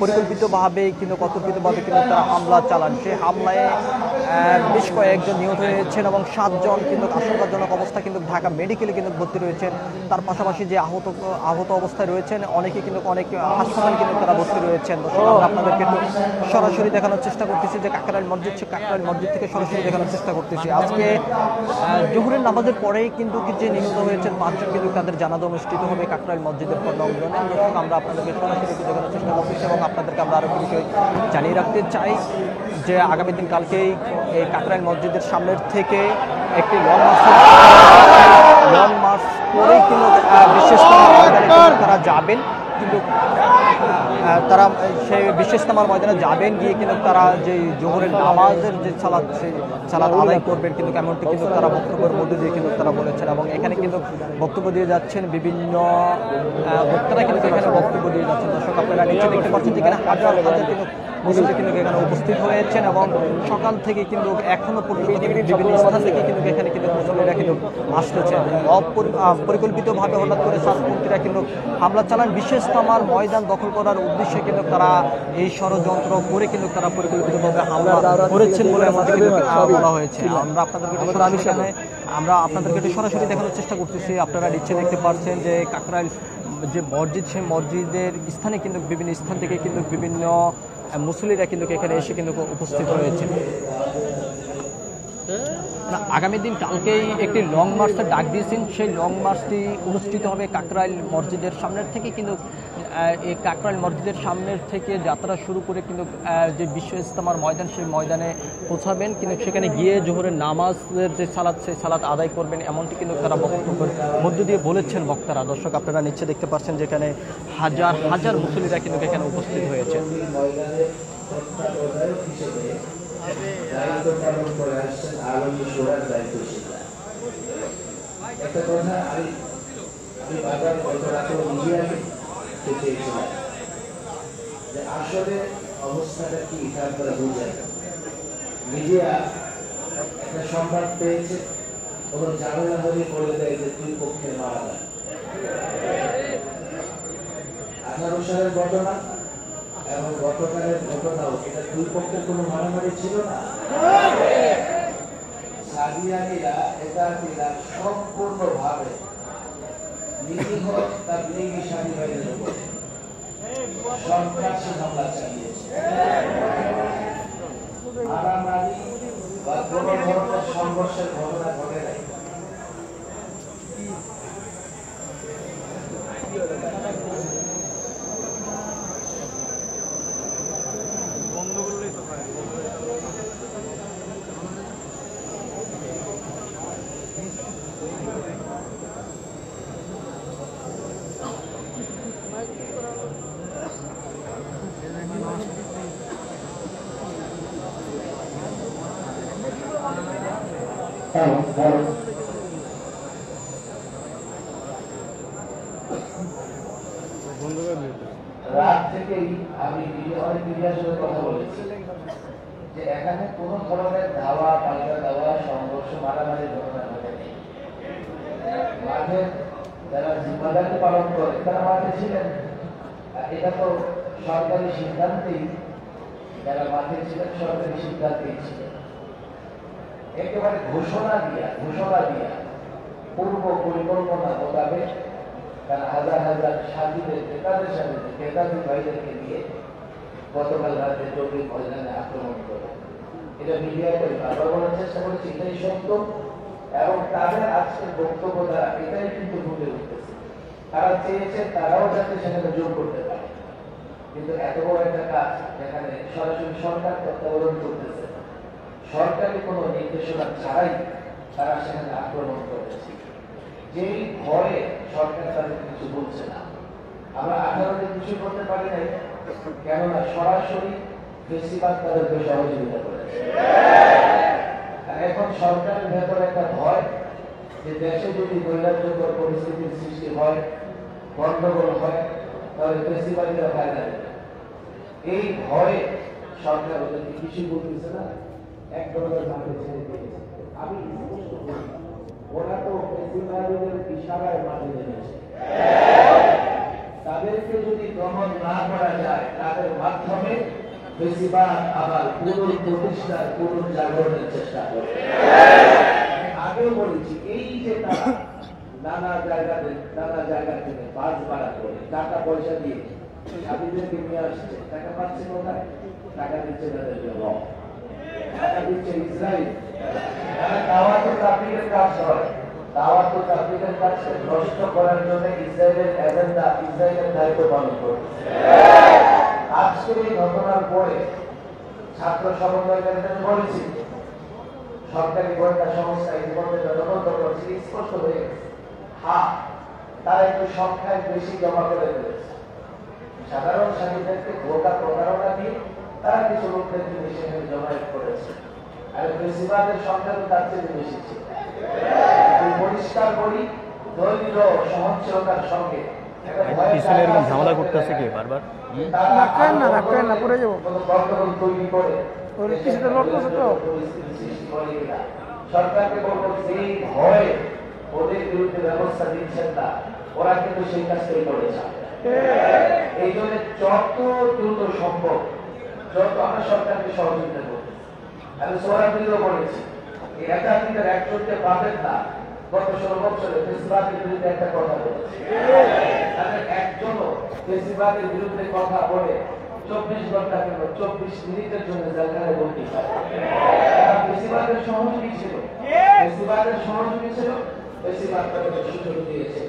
পরিকল্পিতভাবে কিন্তু অতর্কিতভাবে কিন্তু তারা হামলা চালান। সেই হামলায় বেশ কয়েকজন নিহত হয়েছেন এবং 7 জন কিন্তু আশঙ্কাজনক অবস্থা কিন্তু ঢাকা মেডিকেলে কিন্তু ভর্তি রয়েছেন। তার পাশাপাশি যে আহত অবস্থায় রয়েছেন অনেকে কিন্তু অনেক হাসপাতালে কিন্তু তারা ভর্তি রয়েছেন। আমরা আপনাদেরকে একটু সরাসরি দেখানোর চেষ্টা করতেছি যে কাকরাইল মসজিদ থেকে সরাসরি দেখানোর চেষ্টা করতেছি। আজকে জোহরের নামাজের পরেই কিন্তু যে নিহত হয়েছেন 5 জন কিন্তু তাদের জানাজা অনুষ্ঠিত হবে কাকরাইল মসজিদের অঙ্গনে। আমরা আপনাদেরকে সরাসরি দেখানোর চেষ্টা করতেছি এবং আপনাদেরকে আমরা আরো বিষয় জানিয়ে রাখতে চাই যে আগামী দিন কালকেই এই কাকরাইল মসজিদের সামনের থেকে একটি লং মার্চ করেই কিন্তু বিশেষ তারা যাবেন, কিন্তু তারা সেই বিশেষ তামার ময়দানে যাবেন গিয়ে কিন্তু তারা যে জোহরের নামাজের যে সালাত আদায় করবেন কিন্তু এমনটি কিন্তু তারা বক্তব্যের মধ্যে দিয়ে কিন্তু তারা বলেছেন এবং এখানে কিন্তু বক্তব্য দিয়ে যাচ্ছেন বিভিন্ন বক্তারা কিন্তু এখানে বক্তব্য দিয়ে যাচ্ছেন। দর্শক আপনারা নিচে দেখতে পাচ্ছেন যেখানে হাজার হাজার কিন্তু মুসলিম কিন্তু এখানে উপস্থিত হয়েছেন এবং সকাল থেকে কিন্তু এখনো পর্যন্ত বিভিন্ন স্থান থেকে কিন্তু এখানে কিন্তু মুসলিমরা কিন্তু আসতেছেন। পরিকল্পিতভাবে হঠাৎ করে সাতপন্থীরা কিন্তু হামলা চালান, বিশেষ তামার ময়দান দখল করার উদ্দেশ্যে কিন্তু তারা এই ষড়যন্ত্র করে কিন্তু তারা পরিকল্পিতভাবে হামলা করেছেন বলে আমাদের বলা হয়েছে। আমরা আপনাদেরকে একটু সরাসরি দেখানোর চেষ্টা করতেছি। আপনারা নিচে দেখতে পাচ্ছেন যে কাকরাইল যে মসজিদ সেই মসজিদের স্থানে কিন্তু বিভিন্ন স্থান থেকে কিন্তু বিভিন্ন মুসল্লিরা কিন্তু এখানে এসে কিন্তু উপস্থিত হয়েছে। আগামী দিন কালকেই একটি লং মার্চের ডাক দিয়েছেন, সেই লং মার্চটি অনুষ্ঠিত হবে কাকরাইল মসজিদের সামনের থেকে কিন্তু এই কাকরাইল মসজিদের সামনের থেকে যাত্রা শুরু করে কিন্তু যে বিশ্ব ইজতেমার ময়দান সেই ময়দানে পৌঁছাবেন, কিন্তু সেখানে গিয়ে জোহরের নামাজের যে সালাত সেই সালাত আদায় করবেন এমনটি কিন্তু তারা বক্তব্যের মধ্য দিয়ে বলেছেন বক্তারা। দর্শক আপনারা নিচে দেখতে পাচ্ছেন যেখানে হাজার হাজার মুসল্লিরা কিন্তু এখানে উপস্থিত হয়েছে। দায়িত্ব পালন করে আসছেন আলমী শোরার দায়িত্বশীল। একটা কথা আমি বারবার গত রাতে মিডিয়াকে চেয়েছিলাম যে আসলে অবস্থাটা কি তারপরে বুঝে মিডিয়া একটা সংবাদ পেয়েছে কোনো ঝামেলা হলে বলে দেয় যে 2 পক্ষের মারামারি। 18 সালের ঘটনা এবং গতকালের ঘটনাও এটা 2 পক্ষের কোনো মারামারি ছিল না। কাদিয়ানীরা একাকিরা সম্পূর্ণভাবে নিরীহ তাবলীগী সাথী ভাইদের উপর সন্ত্রাসী হামলা চালিয়েছে। মারামারি বা কোনো ধরনের সংঘর্ষের ঘটনা ঘটে নাই। রাত থেকেই আমি অনেক মিডিয়ার সাথে কথা বলেছি যে এখানে কোন ধরনের ধাওয়া পাল্টা দেওয়া সংঘর্ষ মারামারি ঘটনা ঘটেনি। মাঠে যারা জিম্মাদারি পালন করে তারা মাঠে ছিলেন, এটা তো সরকারি সিদ্ধান্তেই, যারা মাঠে ছিলেন সরকারি সিদ্ধান্তেই ছিলেন। একেবারে ঘোষণা দিয়া পূর্ব পরিকল্পনা মোতাবেক তারা হাজার হাজার সাথীদের ক্রেতাদের সাথে ক্রেতাদের ভাইদেরকে নিয়ে গতকাল রাতে জঙ্গি ময়দানে আক্রমণ করে। এটা মিডিয়ায় বারবার বলার চেষ্টা করেছে, এটাই সত্য। এবং তাদের আজকের বক্তব্য দ্বারা এটাই কিন্তু ফুটে উঠতেছে। তারা চেয়েছে তারাও যাতে সেখানে যোগ করতে পারে, কিন্তু এত বড় একটা কাজ যেখানে সরাসরি সরকার তত্ত্বাবধান করতেছে, সরকারি কোনো নির্দেশনা ছাড়াই তারা সেখানে আক্রমণ করেছে। যেই ভয়ে সরকার তাদের কিছু বলছে না। আমরা 18 দিন কিছু করতে পারি নাই, কেননা সরাসরি বেশিরভাগ তাদেরকে সহযোগিতা করেছে। আর এখন সরকারের ভেতরে একটা ভয় যে দেশে যদি নৈরাজ্যকর পরিস্থিতির সৃষ্টি হয়, গন্ডগোল হয়, তাহলে বেশিরভাগীরা ফায়দা নেবে। এই ভয়ে সরকার ওদেরকে কিছু বলতেছে না, এক ধরনের মাঠে ছেড়ে দিয়েছে। আমি স্পষ্ট বলি, ওরা তো বেশিরভাগীদের ইশারায় মাঠে নেমেছে। তাদেরকে যদি দমন না করা যায়, তাদের মাধ্যমে বেশিরভাগ আবার পুনঃপ্রতিষ্ঠার পুনর্জাগরণের চেষ্টা করে। আগেও বলেছি, এই যে তারা নানা জায়গা থেকে বাস ভাড়া করে টাকা পয়সা দিয়ে সাথীদেরকে নিয়ে আসছে, টাকা পাচ্ছে কোথায়? টাকা দিচ্ছে তাদের জন্য, টাকা দিচ্ছে ইসরায়েল। দাওয়াত ও তাবলীগের কাজ হয়, দাওয়াত ও তাবলীগের কাজকে নষ্ট করার জন্য ইসরায়েলের এজেন্ডা, ইসরায়েলের দায়িত্ব পালন করছে। আজকের এই ঘটনার পরে ছাত্র সমন্বয়কারীদের বলেছি, সরকারি গোয়েন্দা সংস্থা ইতিমধ্যে তদন্ত করছে, স্পষ্ট হয়ে গেছে। হ্যাঁ, তারা একটু সংখ্যায় বেশি জমা করে ফেলেছে। সাধারণ সাথীদেরকে ধোঁকা প্রতারণা দিয়ে তারা কিছু লোকদেরকে সেখানে জমায়েত করেছে। আর বেশিরভাগের সংখ্যা তো তার চেয়ে বেশি ছিল। পরিষ্কার করি, ধৈর্য সহনশীলতার সঙ্গে ঝামেলা করতেছে কি বারবার তৈরি করে সরকারকে বলবো, যেই ভয়ে ওদের বিরুদ্ধে ব্যবস্থা দিচ্ছেন না, ওরা কিন্তু সেই কাজটাই করেছে। এই জন্য যত দ্রুত সম্ভব, যত আমরা সরকারকে সহযোগিতা করছি। আমি সোহরাবুদ্দিনও বলেছি, এই একাধিকার একজনকে পাবেন না। গত 16 বছরে বেশিরভাগের বিরুদ্ধে একটা কথা বলেছি, তাদের একজনও বেশিরভাগের বিরুদ্ধে কথা বলে 24 ঘন্টা কেন 24 মিনিটের জন্য জেলখানায় বন্দী হয়। বেশিরভাগের সহযোগী ছিল, বেশিরভাগ তাদেরকে সুযোগ দিয়েছে।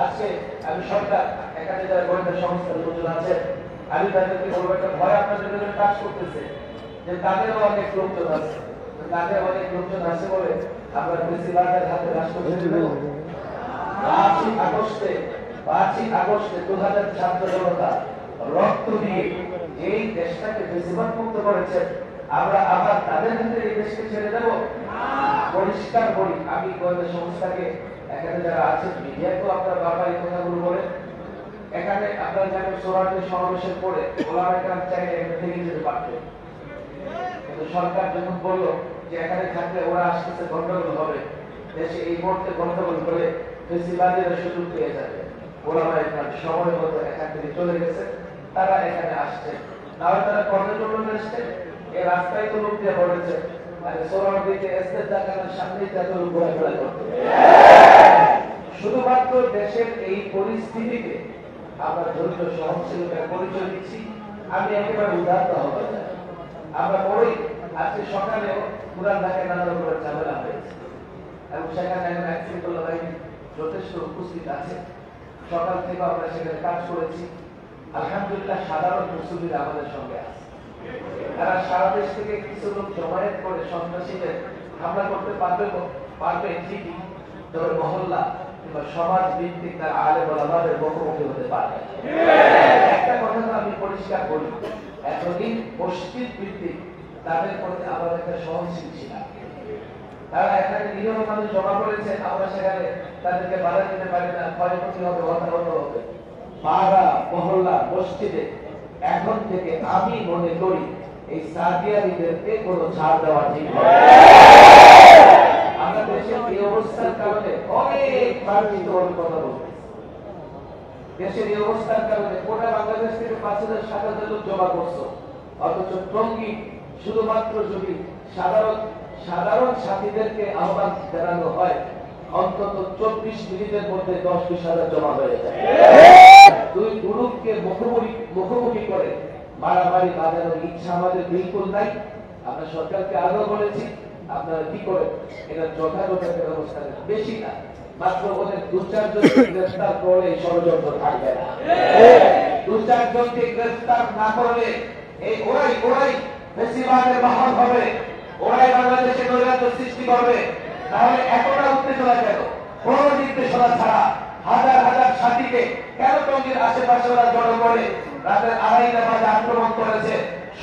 আজকে আমি সরকার এখানে যারা গোয়েন্দা সংস্থার লোকজন আছেন, আমি তাদেরকে বলবো, একটা ভয় আপনাদের জন্য কাজ করতেছে যে তাদেরও অনেক লোকজন আছে, বলে আমরা বেশিরভাগের হাতে রাষ্ট্র 5ই আগস্টে 2000 ছাত্র জনতা রক্ত দিয়ে এই দেশটাকে বেশিরভাগ মুক্ত করেছেন। আমরা আবার তাদের ক্ষেত্রে এই দেশকে ছেড়ে দেব? পরিষ্কার করি, আমি গোয়েন্দা সংস্থাকে এখানে যারা আছেন, মিডিয়াকেও আপনার বারবার এই কথাগুলো বলেন। এখানে আপনারা জানেন, সোহরাওয়ার্দী সমাবেশের পরে ওলামায়ে কেরাম চাইলে এখানে থেকে যেতে পারতেন, কিন্তু সরকার যখন বলল যে এখানে থাকলে ওরা আসতেছে, গন্ডগোল হবে, দেশে এই মুহূর্তে গন্ডগোল করে বেশিরভাগীরা সুযোগ পেয়ে যাবে, ওলামায়ে কেরাম সময় মতো এখান থেকে চলে গেছে। তারা এখানে আসছে, তাহলে তারা কর্মজীবন এসছে, এই রাস্তায় তো লোক দিয়ে পড়েছে, সোহরাওয়ার্দীতে ইস্তেজা খানের সামনে তাদের ঘোরাফেরা করতে। শুধুমাত্র দেশের এই পরিস্থিতিতে আমরা ধৈর্য সহনশীলতার পরিচয় দিচ্ছি। আমি একেবারে উদাত্ত হতে চাই। আমরা পড়ি আজকে সকালে পুরান ঢাকায় নানা রকমের ঝামেলা হয়েছে এবং সেখানে এখন আইনশৃঙ্খলা বাহিনী যথেষ্ট উপস্থিত আছে। সকাল থেকে আমরা সেখানে কাজ করেছি। আলহামদুলিল্লাহ সাধারণ মুসলিমরা আমাদের সঙ্গে আছে। তারা সারা দেশ থেকে কিছু লোক জমায়েত করে সন্ত্রাসীদের হামলা করতে পারবে ঠিকই, তবে মহল্লা কিংবা সমাজ ভিত্তিক তার আলেম ওলামাদের মুখোমুখি হতে পারবে। একটা কথা তো আমি পরিষ্কার করি, এতদিন মসজিদ ভিত্তিক তাদের প্রতি আমরা একটা সহনশীল ছিলাম। তারা এখানে নিরীহ মানুষ জমা করেছে, আমরা সেখানে তাদেরকে বাধা দিতে পারি না, ক্ষয়ক্ষতি হবে, হতাহত হবে। পাড়া মহল্লা মসজিদে এখন থেকে আমি মনে করি এই সাদিয়ারীদেরকে কোনো ছাড় দেওয়া ঠিক নয়। আমরা দেশের এই অবস্থার কারণে অনেক মার্জিত কথা বলছি। দেশের এই অবস্থার কারণে গোটা বাংলাদেশ থেকে 5,000-7,000 লোক জমা করছো, অথচ টঙ্গী শুধুমাত্র যদি সাধারণ সাথীদেরকে আহ্বান জানানো হয় অন্তত 24 মিনিটের মধ্যে 10-20 হাজার জমা হয়ে যায়। দুই গ্রুপকে মুখোমুখি করে মারামারি বাজানোর ইচ্ছা আমাদের বিলকুল নাই। আমরা সরকারকে আরো বলেছি, আপনারা কি করে এটা যথাযথ ব্যবস্থা নেন। বেশি না, মাত্র ওদের 2-4 জনকে গ্রেফতার করে ষড়যন্ত্র থাকবে না। 2-4 জনকে গ্রেফতার না করলে এই ওরাই বেশিরভাগের বাহন হবে, ওরাই বাংলাদেশে নৈরাজ্য সৃষ্টি করবে। তাহলে এতটা উত্তেজনা কেন? কোন নির্দেশনা ছাড়া হাজার হাজার সাথীকে কেন টঙ্গীর আশেপাশে ওরা জড়ো করে রাতের 2:30 বাজে আক্রমণ করেছে?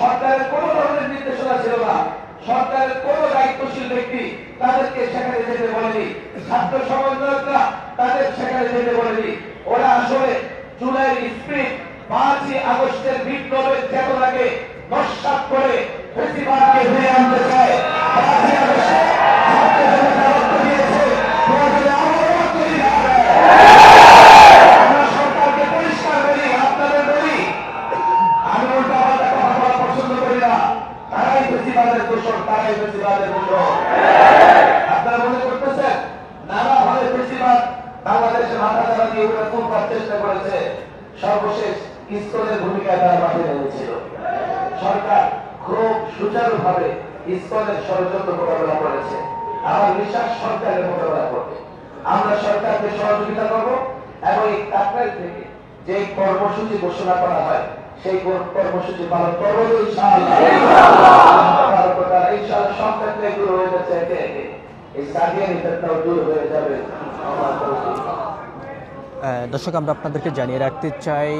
সরকারের কোন ধরনের নির্দেশনা ছিল না, সরকারের কোন দায়িত্বশীল ব্যক্তি তাদেরকে সেখানে যেতে বলেনি, ছাত্র সমন্বয়করা তাদের সেখানে যেতে বলেনি। ওরা আসলে জুলাইয়ের স্পিরিট, 5ই আগস্টের বিপ্লবের চেতনাকে নস্যাৎ করে বেশিরভাগকে ফিরে আনতে চায়। 5ই আগস্টে ছাত্র জনতা রক্ত দিয়েছে, প্রয়োজনে আবারও রক্ত দিতে হবে। আমরা সরকারকে পরিষ্কার করি, আপনাদের বলি, আমি উল্টাপাল্টা কথা বলা পছন্দ করি না। তারাই বেশিরভাগের দোষর, তারাই বেশিরভাগের দোষর। আপনারা মনে করতেছেন নানা ভাবে বেশিরভাগ বাংলাদেশের মাথা দ্বারা দিয়ে ওরা তুলবার চেষ্টা করেছে। সর্বশেষ ইসকনের ভূমিকায় তারা মাঠে নেমেছিল। সরকার খুব সুচারুভাবে ইসকনের ষড়যন্ত্র মোকাবেলা করেছে। আমার বিশ্বাস সরকারের মোকাবেলা করবে। আমরা সরকারকে সহযোগিতা করব এবং এই কাকরাইল থেকে যে কর্মসূচি ঘোষণা করা হয় সেই কর্মসূচি পালন করবো ইনশাআল্লাহ। ইনশাআল্লাহ সব ক্ষেত্রে দূর হয়ে যাচ্ছে একে একে, এই সাদিয়ারীটাও দূর হয়ে যাবে। দর্শক, আমরা আপনাদেরকে জানিয়ে রাখতে চাই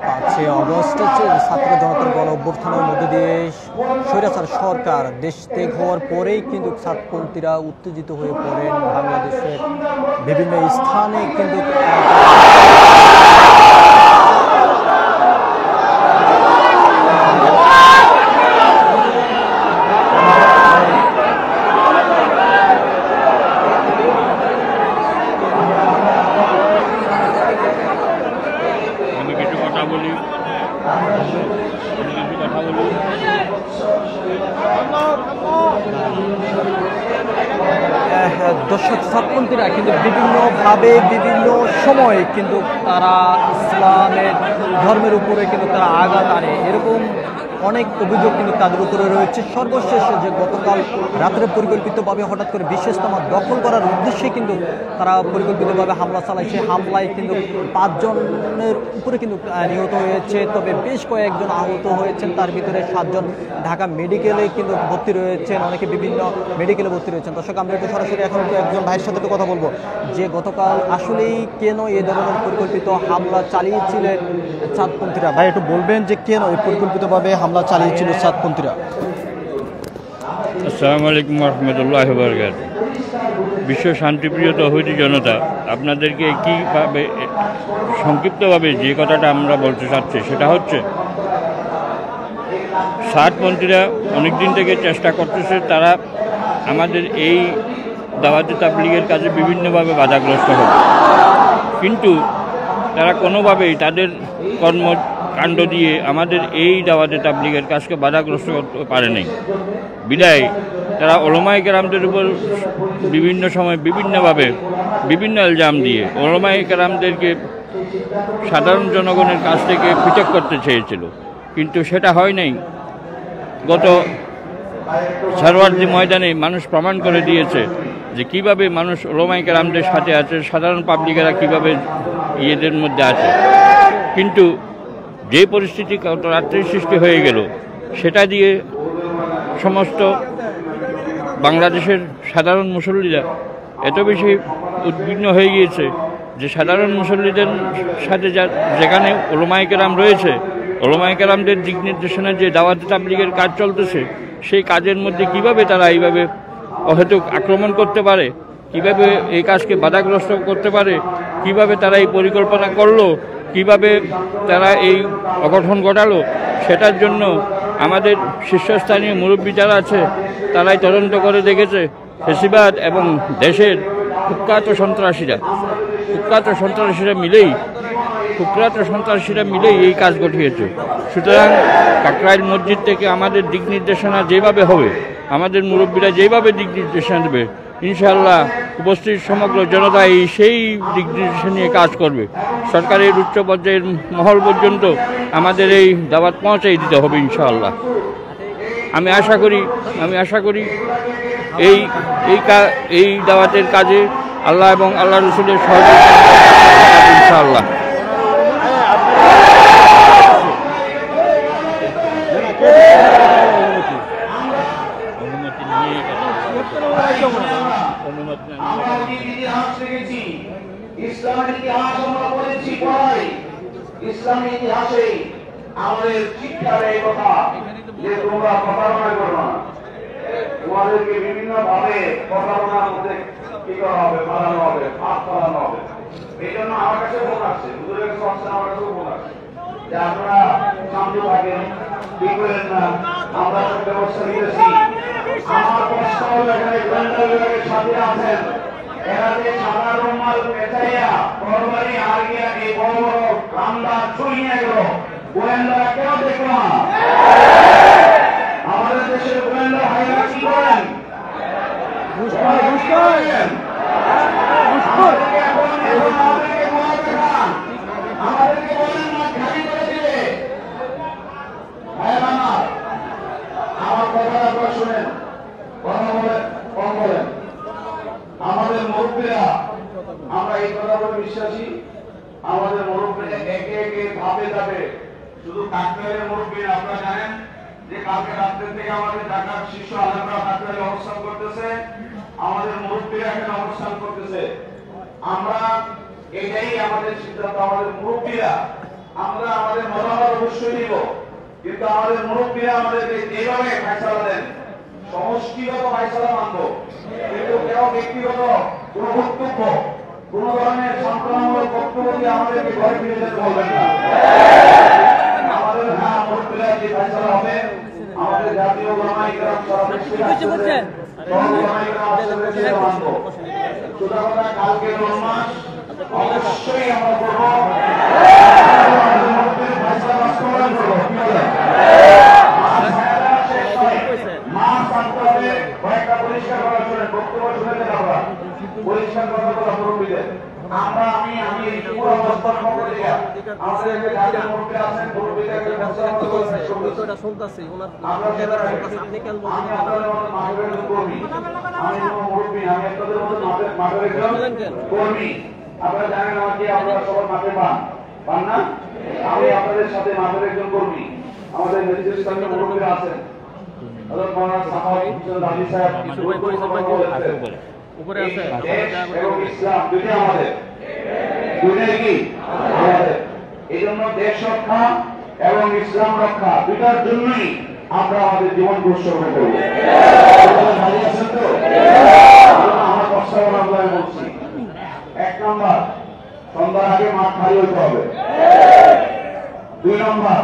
5ই আগস্ট ছাত্র জনতার গণ অভ্যুত্থানের মধ্যে দিয়ে স্বৈরাচার সরকার দেশ ত্যাগ হওয়ার পরেই কিন্তু ছাত্রপন্থীরা উত্তেজিত হয়ে পড়েন। বাংলাদেশের বিভিন্ন স্থানে কিন্তু দর্শক, ছাত্রপন্থীরা কিন্তু বিভিন্নভাবে বিভিন্ন সময়ে কিন্তু তারা ইসলামের ধর্মের উপরে কিন্তু তারা আঘাত আনে, এরকম অনেক অভিযোগ কিন্তু তাদের উপরে রয়েছে। সর্বশেষ যে গতকাল রাত্রে পরিকল্পিতভাবে হঠাৎ করে বিশ্ব ইজতেমা দখল করার উদ্দেশ্যে কিন্তু তারা পরিকল্পিতভাবে হামলা চালায়। সেই হামলায় কিন্তু 5 জনের উপরে কিন্তু নিহত হয়েছে, তবে বেশ কয়েকজন আহত হয়েছেন। তার ভিতরে 7 জন ঢাকা মেডিকেলে কিন্তু ভর্তি রয়েছেন, অনেকে বিভিন্ন মেডিকেলে ভর্তি রয়েছেন। দর্শক, আমরা একটু সরাসরি এখন একজন ভাইয়ের সাথে একটু কথা বলবো যে গতকাল আসলেই কেন এই ধরনের পরিকল্পিত হামলা চালিয়েছিলেন ছাত্রপন্থীরা। ভাই, একটু বলবেন যে কেন এই পরিকল্পিতভাবে হামলা চালিয়েছিল ছাত্রপন্থীরা? আসসালামু আলাইকুম রহমতুল্লাহ বারকাতুহু। বিশ্ব শান্তিপ্রিয় তৌহিদি জনতা, আপনাদেরকে কীভাবে সংক্ষিপ্তভাবে যে কথাটা আমরা বলতে চাচ্ছি সেটা হচ্ছে ছাত্রপন্থীরা অনেকদিন থেকে চেষ্টা করতেছে তারা আমাদের এই দাওয়াতে তাবলীগের কাজে বিভিন্নভাবে বাধাগ্রস্ত হবে, কিন্তু তারা কোনোভাবেই তাদের কাণ্ড দিয়ে আমাদের এই দাওয়াতে তাবলীগের কাজকে বাধাগ্রস্ত করতে পারে নাই। বিদায় তারা ওলামায়ে কেরামদের উপর বিভিন্ন সময় বিভিন্নভাবে বিভিন্ন ইলজাম দিয়ে ওলামায়ে কেরামদেরকে সাধারণ জনগণের কাছ থেকে পৃথক করতে চেয়েছিল, কিন্তু সেটা হয় নাই। গত সারওয়ার্দী ময়দানে মানুষ প্রমাণ করে দিয়েছে যে কিভাবে মানুষ ওলামায়ে কেরামদের সাথে আছে, সাধারণ পাবলিকেরা কিভাবে ইয়েদের মধ্যে আছে। কিন্তু যে পরিস্থিতি গত রাত্রে সৃষ্টি হয়ে গেল, সেটা দিয়ে সমস্ত বাংলাদেশের সাধারণ মুসল্লিরা এত বেশি উদ্বিগ্ন হয়ে গিয়েছে যে সাধারণ মুসল্লিদের সাথে যেখানে ওলামায়ে কেরাম রয়েছে, ওলামায়ে কেরামদের দিক নির্দেশনা যে দাওয়াত তাবলীগের কাজ চলতেছে, সেই কাজের মধ্যে কিভাবে তারা এইভাবে অহেতুক আক্রমণ করতে পারে, কিভাবে এই কাজকে বাধাগ্রস্ত করতে পারে, কিভাবে তারা এই পরিকল্পনা করলো, কিভাবে তারা এই অঘটন ঘটালো, সেটার জন্য আমাদের শীর্ষস্থানীয় মুরব্বী যারা আছে তারাই তদন্ত করে দেখেছে ফেসিবাদ এবং দেশের কুখ্যাত সন্ত্রাসীরা মিলেই এই কাজ ঘটিয়েছে। সুতরাং কাকরাইল মসজিদ থেকে আমাদের দিক নির্দেশনা যেভাবে হবে, আমাদের মুরব্বীরা যেভাবে দিক নির্দেশনা দেবে, ইনশাআল্লাহ উপস্থিত সমগ্র জনতা সেই দিক নির্দেশনা নিয়ে কাজ করবে। সরকারের উচ্চ পর্যায়ের মহল পর্যন্ত আমাদের এই দাওয়াত পৌঁছাই দিতে হবে ইনশাআল্লাহ। আমি আশা করি এই দাওয়াতের কাজে আল্লাহ এবং আল্লাহ রসুলের সহযোগিতা ইনশাআল্লাহ। ইসলামের ইতিহাস আমরা পড়েছি পড়াই, ইসলামের ইতিহাসে আমাদের শিক্ষার এই কথা যে তোমরা প্রতারণা করো না, তোমাদেরকে বিভিন্ন ভাবে প্রতারণার মধ্যে কি করা হবে, বাড়ানো হবে, ফাঁক করানো হবে। এই জন্য আমার কাছে ফোন আসছে, হুজুরের কাছে আসছে, আমার কাছেও ফোন আসছে যে আপনারা শান্ত থাকেন, কি করেন না, আমরা সব ব্যবস্থা নিয়েছি। আমার প্রশ্ন হলো এখানে গোয়েন্দা বিভাগের সাথে আছেন, এরা যে সাধারণ মাল পেঁচাইয়া তরবারি আর গিয়া এই বড় বড় রামদা চুরি নিয়ে গেল, গোয়েন্দারা কেউ দেখল না। আমাদের দেশের গোয়েন্দা ভাইরা কি করেন? আমাদেরকে বলেন না খালি করে দিলে। আমার কথা আপনারা শুনেন, কথা বলে কম বলেন। আমাদের মুরব্বীরা, আমরা এই কথা বলে বিশ্বাসী, আমাদের মুরব্বীরা একে একে ধাপে ধাপে, শুধু কাকরাইলের মুরব্বী আপনারা জানেন যে কালকে রাত্রে থেকে আমাদের ঢাকার শীর্ষ আলেমরা কাকরাইলে অবস্থান করতেছে, আমাদের মুরব্বীরা এখানে অবস্থান করতেছে। আমরা এটাই আমাদের সিদ্ধান্ত, আমাদের মুরব্বীরা, আমরা আমাদের মতামত অবশ্যই নিব, কিন্তু আমাদের মুরব্বীরা আমাদেরকে যেভাবে ফয়সালা দেন, সমষ্টিগত ফয়সালা মানব, কিন্তু কেউ ব্যক্তিগত কোন বক্তব্য, কোন ধরনের সংক্রামক বক্তব্য দিয়ে আমাদেরকে ঘরে ফিরে যেতে বলবেন না। আমাদের মুরব্বীরা যে ফয়সালা হবে, আমাদের জাতীয় ওলামায়ে কেরাম মানব। সুতরাং কালকে রমজান অবশ্যই আমরা করবো, ফয়সালা বাস্তবায়ন করবো। কয়েকটা পরিষ্কার করা শুনে বক্তব্য শুনে আমরা পরিষ্কার কথা বলা মুরব্বীদের, আমি এই পুরো অবস্থার মধ্যে দিয়ে আমাদের যাদের মুরব্বী আছেন, মুরব্বীদেরকে শুনতেছি, আমরা যেটা আমি আপনাদের মতো মাঠের কর্মী, আমি কোনো মুরব্বী, আমি আপনাদের মতো মাঠের একজন কর্মী। আপনারা জানেন আমাকে, আপনারা সবার মাঠে পান না, আমি আপনাদের সাথে মাঠের একজন কর্মী। আমাদের নেতৃস্থানীয় মুরব্বীরা আছেন, এই জন্য দেশ রক্ষা এবং ইসলাম রক্ষা দুটার জন্যই আমরা আমাদের জীবন উৎসর্গ করব। আমার প্রস্তাবনা বলছি, 1 নম্বর, সন্ধ্যার আগে মাঠ খালি হইতে হবে। 2 নম্বর,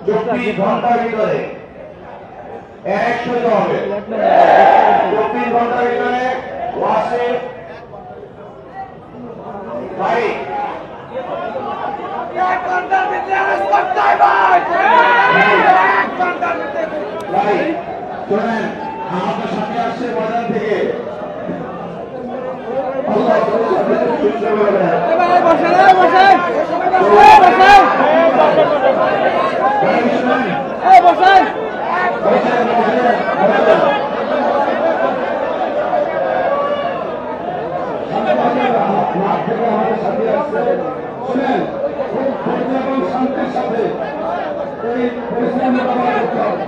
24 ঘন্টার ভিতরে এক হইতে হবে। 24 ঘন্টার ভিতরে ওয়াসিফ ভাই শোনেন, আমাদের সাথে আসছে বাজার থেকে শুনেন, এবং শান্তির সাথে এই পরিস্থিতি মোকাবেলা করতে হবে।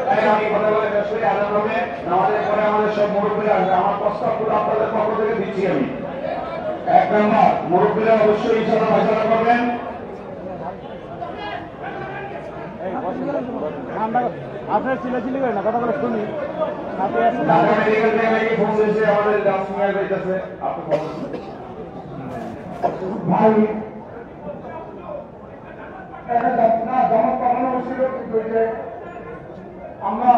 তাই আমি কথা বলে আসলে আলাদা হবে, আমাদের পরে আমাদের সব মুরব্বীরা আসবে। আমার প্রস্তাবগুলো আপনাদের পক্ষ থেকে দিচ্ছি আমি। 1 নম্বর, মুরব্বীরা অবশ্যই ইনশাআল্লাহ ফয়সালা করবেন। আপনার চিল্লাচিল্লি করেন না, কথা বলে শুনি। ঢাকা মেডিকেল থেকে নাকি ফোন দিয়েছে আমাদের ডাক্তার যাইতেছে, আপনি ফোন ভাই না জমা পাঠানো হচ্ছিল, কিন্তু আমরা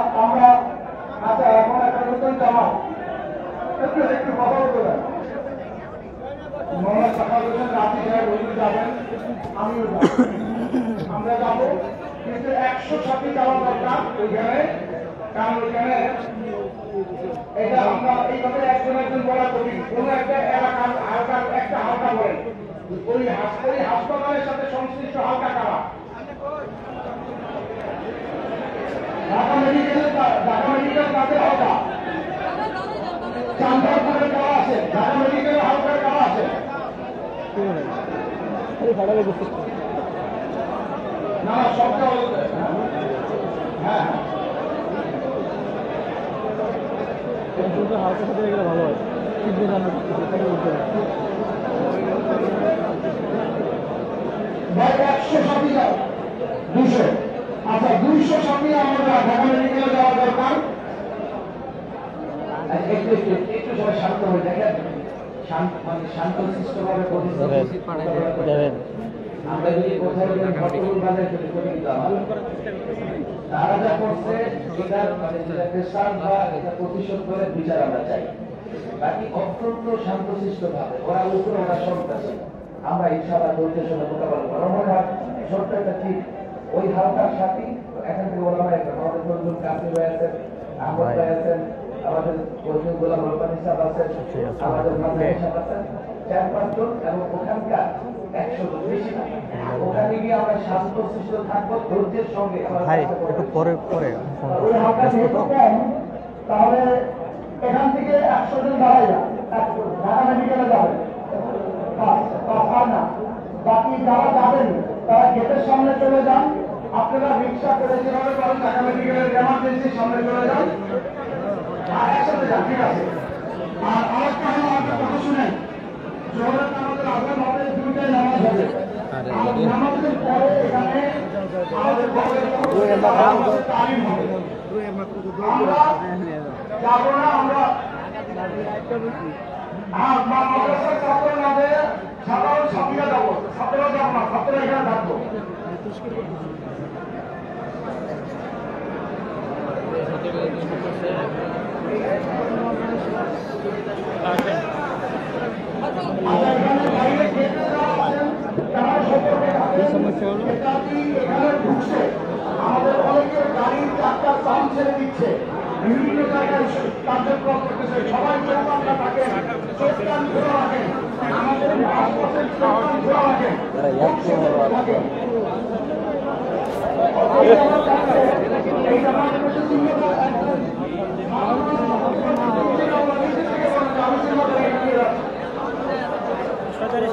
আচ্ছা এখন একটা নতুন জামা একটু কথা বলতে পারি। মোহাম্মদ সাফার হোসেন রাজি সাহেব ওইগুলো যাবেন, আমিও যাব, আমরা যাবো, কিন্তু 100 সাথী যাওয়া দরকার ওইখানে, কারণ ওইখানে এটা আমরা এইভাবে একজন বলা করি, কোন একটা এলাকার একটা হালকা বলেন ওই হাসপাতালের সাথে সংশ্লিষ্ট হালকা কারা ঢাকা মেডিকেল কাদের হালকা, চান্দারপুরের কারা আছে, ঢাকা মেডিকেলের হালকার কারা আছে, না সবটা হ্যাঁ হালকা সাথে গেলে ভালো হয়। ভাই 100 সাথী যাও, 200, আচ্ছা 200 সাথী আমাদের ঢাকা মেডিকেলে যাওয়া দরকার। একটু সবাই শান্ত হয়ে দেখেন, শান্ত শিষ্টভাবে আমরা যদি কোথাও তারা যা করছে এটা প্রতিশোধ করে বিচার আমরা চাই। বাকি অত্যন্ত শান্তশিষ্ট ভাবে ওরা উপরে ওরা সন্ত্রাসী, আমরা ইনশাআল্লাহ ধৈর্যের সঙ্গে মোকাবেলা করবো। আমার ছোট্ট একটা ঠিক ওই হালকার সাথী এখান থেকে ওলামা একটা আমাদের ফজলুল কাসিম ভাই আছেন, আহমদ ভাই আছেন, আমাদের ফজলুল গোলাম রব্বানী সাহেব আছেন, আমাদের মাঝারি সাহেব আছেন, 4-5 জন, এবং ওখানকার 100 জন বেশি না। ওখানে গিয়ে আমরা শান্তশিষ্ট থাকবো ধৈর্যের সঙ্গে। একটু পরে ওই হালকা যেহেতু কম, তাহলে এখান থেকে 100 জন দাঁড়াই যান, ঢাকা মেডিকেলে যাবে না। বাকি যারা যাবেন তারা গেটের সামনে চলে যান, আপনারা রিক্সা করে যেভাবে পারেন ঢাকা মেডিকেলের এমার্জেন্সির সামনে চলে যান, আর একসাথে যান, ঠিক আছে। আর আরেকটা হলো আমাদের কথা শুনেন, জোহরের নামাজের আগে আমাদের 2টায় নামাজ হবে, নামাজের পরে এখানে আমাদের তালিম হবে। আমরা যাবো না, আমরা মাদ্রাসার ছাত্র না যে সাধারণ ছাত্রীরা যাবো, ছাত্ররা যাবো না, ছাত্ররা এখানে থাকবো। আমাদের অনেকের গাড়ির চারটা সাউন্ড ছেড়ে দিচ্ছে, বিভিন্ন জায়গায় কার্যক্রম করতেছে, সবাই চৌকানটা থাকেন, চোখকান খোলা রাখেন, আমাদের আশপাশের চোখকান খোলা রাখেন।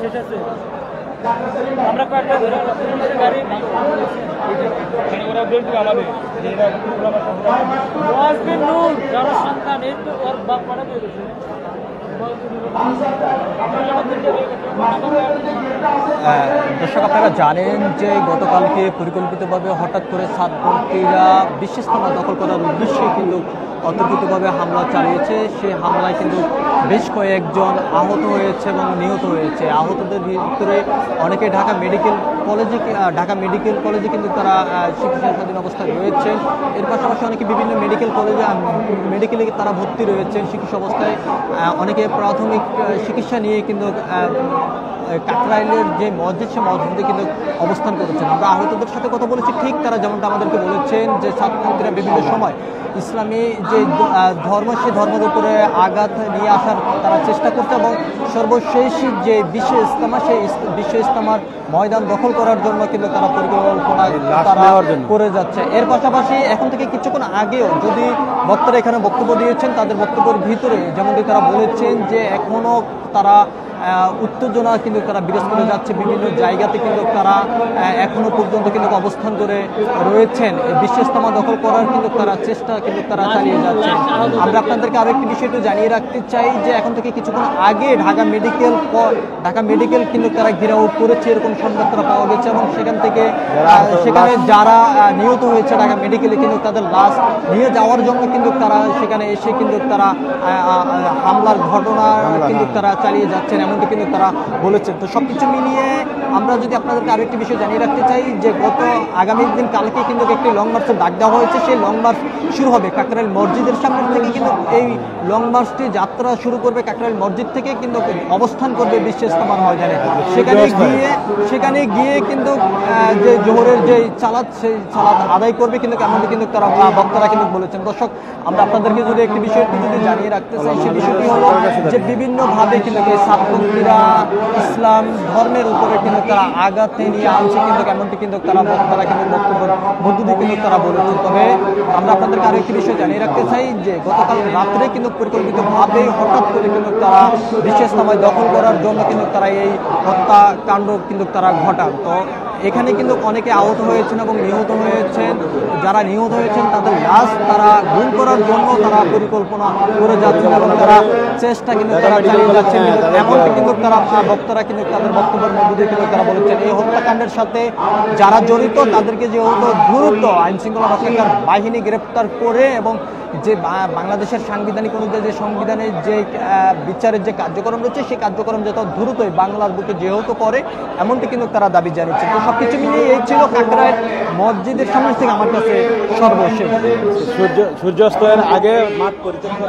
শেষ আছে আমরা কয়েকটা ধরে গাড়ি ওরা বলবো আমাদের যারা সন্তান এই তো ওর বাপ মারা দিয়ে গেছে। দর্শক, আপনারা জানেন যে গতকালকে পরিকল্পিতভাবে হঠাৎ করে ছাত্রীরা বিশ্বস্থানা দখল করার উদ্দেশ্যে কিন্তু অতর্কিতভাবে হামলা চালিয়েছে। সেই হামলায় কিন্তু বেশ কয়েকজন আহত হয়েছে এবং নিহত হয়েছে। আহতদের ভিতরে অনেকে ঢাকা মেডিকেল কলেজে কিন্তু তারা চিকিৎসাধীন অবস্থায় রয়েছেন। এর পাশাপাশি অনেকে বিভিন্ন মেডিকেলে তারা ভর্তি রয়েছেন চিকিৎসা অবস্থায়। অনেকে প্রাথমিক চিকিৎসা নিয়ে কিন্তু কাকরাইলের যে মসজিদ সে মসজিদে কিন্তু অবস্থান করেছেন। আমরা আহতদের সাথে কথা বলেছি, ঠিক তারা যেমনটা আমাদেরকে বলেছেন যে ছাত্রছাত্রীরা বিভিন্ন সময় ইসলামী যে ধর্ম সে ধর্মের উপরে আঘাত নিয়ে আসার তারা চেষ্টা করছে এবং সর্বশেষ যে বিশ্ব ইজতেমা সেই বিশ্ব ইজতেমার ময়দান দখল করার জন্য কিন্তু তারা পরিকল্পনা তারা করে যাচ্ছে। এর পাশাপাশি এখন থেকে কিছুক্ষণ আগেও যদি বক্তারা এখানে বক্তব্য দিয়েছেন তাদের বক্তব্যের ভিতরে যেমনটি তারা বলেছেন যে এখনো তারা উত্তেজনা কিন্তু তারা বিরাজ করে যাচ্ছে, বিভিন্ন জায়গাতে কিন্তু তারা এখনো পর্যন্ত কিন্তু অবস্থান করে রয়েছেন। বিশ্ব ইজতেমা দখল করার কিন্তু তারা চেষ্টা কিন্তু তারা চালিয়ে যাচ্ছেন। আমরা আপনাদেরকে আরেকটি বিষয় একটু জানিয়ে রাখতে চাই যে এখন থেকে কিছুক্ষণ আগে ঢাকা মেডিকেল কিন্তু তারা ঘেরাও করেছে এরকম সংবাদ তারা পাওয়া গেছে এবং সেখানে যারা নিহত হয়েছে ঢাকা মেডিকেলে কিন্তু তাদের লাশ নিয়ে যাওয়ার জন্য কিন্তু তারা সেখানে এসে কিন্তু তারা হামলার ঘটনা কিন্তু তারা চালিয়ে যাচ্ছেন এমনটি কিন্তু তারা বলেছেন। তো সবকিছু মিলিয়ে আমরা যদি আপনাদেরকে আরো একটি বিষয় জানিয়ে রাখতে চাই যে গত আগামী দিন কালকে কিন্তু একটি লং মার্চের ডাক দেওয়া হয়েছে। সেই লং মার্চ শুরু হবে কাকরাইল মসজিদের সামনে থেকে, কিন্তু এই লং মার্চটি যাত্রা শুরু করবে কাকরাইল মসজিদ থেকে, কিন্তু অবস্থান করবে বিশ্ব ইজতেমার ময়দানে। সেখানে গিয়ে কিন্তু যে জোহরের যে সালাত সেই সালাত আদায় করবে কিন্তু এমনটি কিন্তু তারা বক্তারা কিন্তু বলেছেন। দর্শক, আমরা আপনাদেরকে যদি একটি বিষয়টি যদি জানিয়ে রাখতে চাই, সেই বিষয়টি হলো যে বিভিন্নভাবে কিন্তু ছাত্রছাত্রীরা ইসলাম ধর্মের উপরে কিন্তু তারা আঘাত নিয়ে আনছে কিন্তু এমনটি কিন্তু তারা বক্তারা কিন্তু বক্তব্যের মধ্য দিয়ে কিন্তু তারা বলেছেন। তবে আমরা আপনাদেরকে আরো একটি বিষয় জানিয়ে রাখতে চাই যে গতকাল রাত্রে কিন্তু পরিকল্পিতভাবে হঠাৎ করে কিন্তু তারা বিশ্ব ইজতেমা দখল করার জন্য কিন্তু তারা এই হত্যাকাণ্ড কিন্তু তারা ঘটান। তো এখানে কিন্তু অনেকে আহত হয়েছেন এবং নিহত হয়েছেন। যারা নিহত হয়েছেন তাদের লাশ তারা গুম করার জন্য তারা পরিকল্পনা করে যাচ্ছেন এবং তারা চেষ্টা কিন্তু তারা চালিয়ে যাচ্ছেন। এমনকি কিন্তু তারা বক্তারা কিন্তু তাদের বক্তব্যের মধ্যে দিয়ে কিন্তু তারা বলেছেন এই হত্যাকাণ্ডের সাথে যারা জড়িত তাদেরকে যেহেতু দ্রুত আইনশৃঙ্খলা রক্ষাকারী বাহিনী গ্রেপ্তার করে এবং যে বাংলাদেশের সাংবিধানিক অনুযায়ী যে সংবিধানের যে বিচারের যে কার্যক্রম রয়েছে সেই কার্যক্রম যত দ্রুতই বাংলার বুকে যেহেতু করে এমনটি কিন্তু তারা দাবি জানিয়েছেন। তো সবকিছু মিলিয়ে এই ছিল কাকরাইল মসজিদের সামনে থেকে আমার কাছে সর্বশেষ। সূর্যাস্তের আগে মাঠ পরিচালনা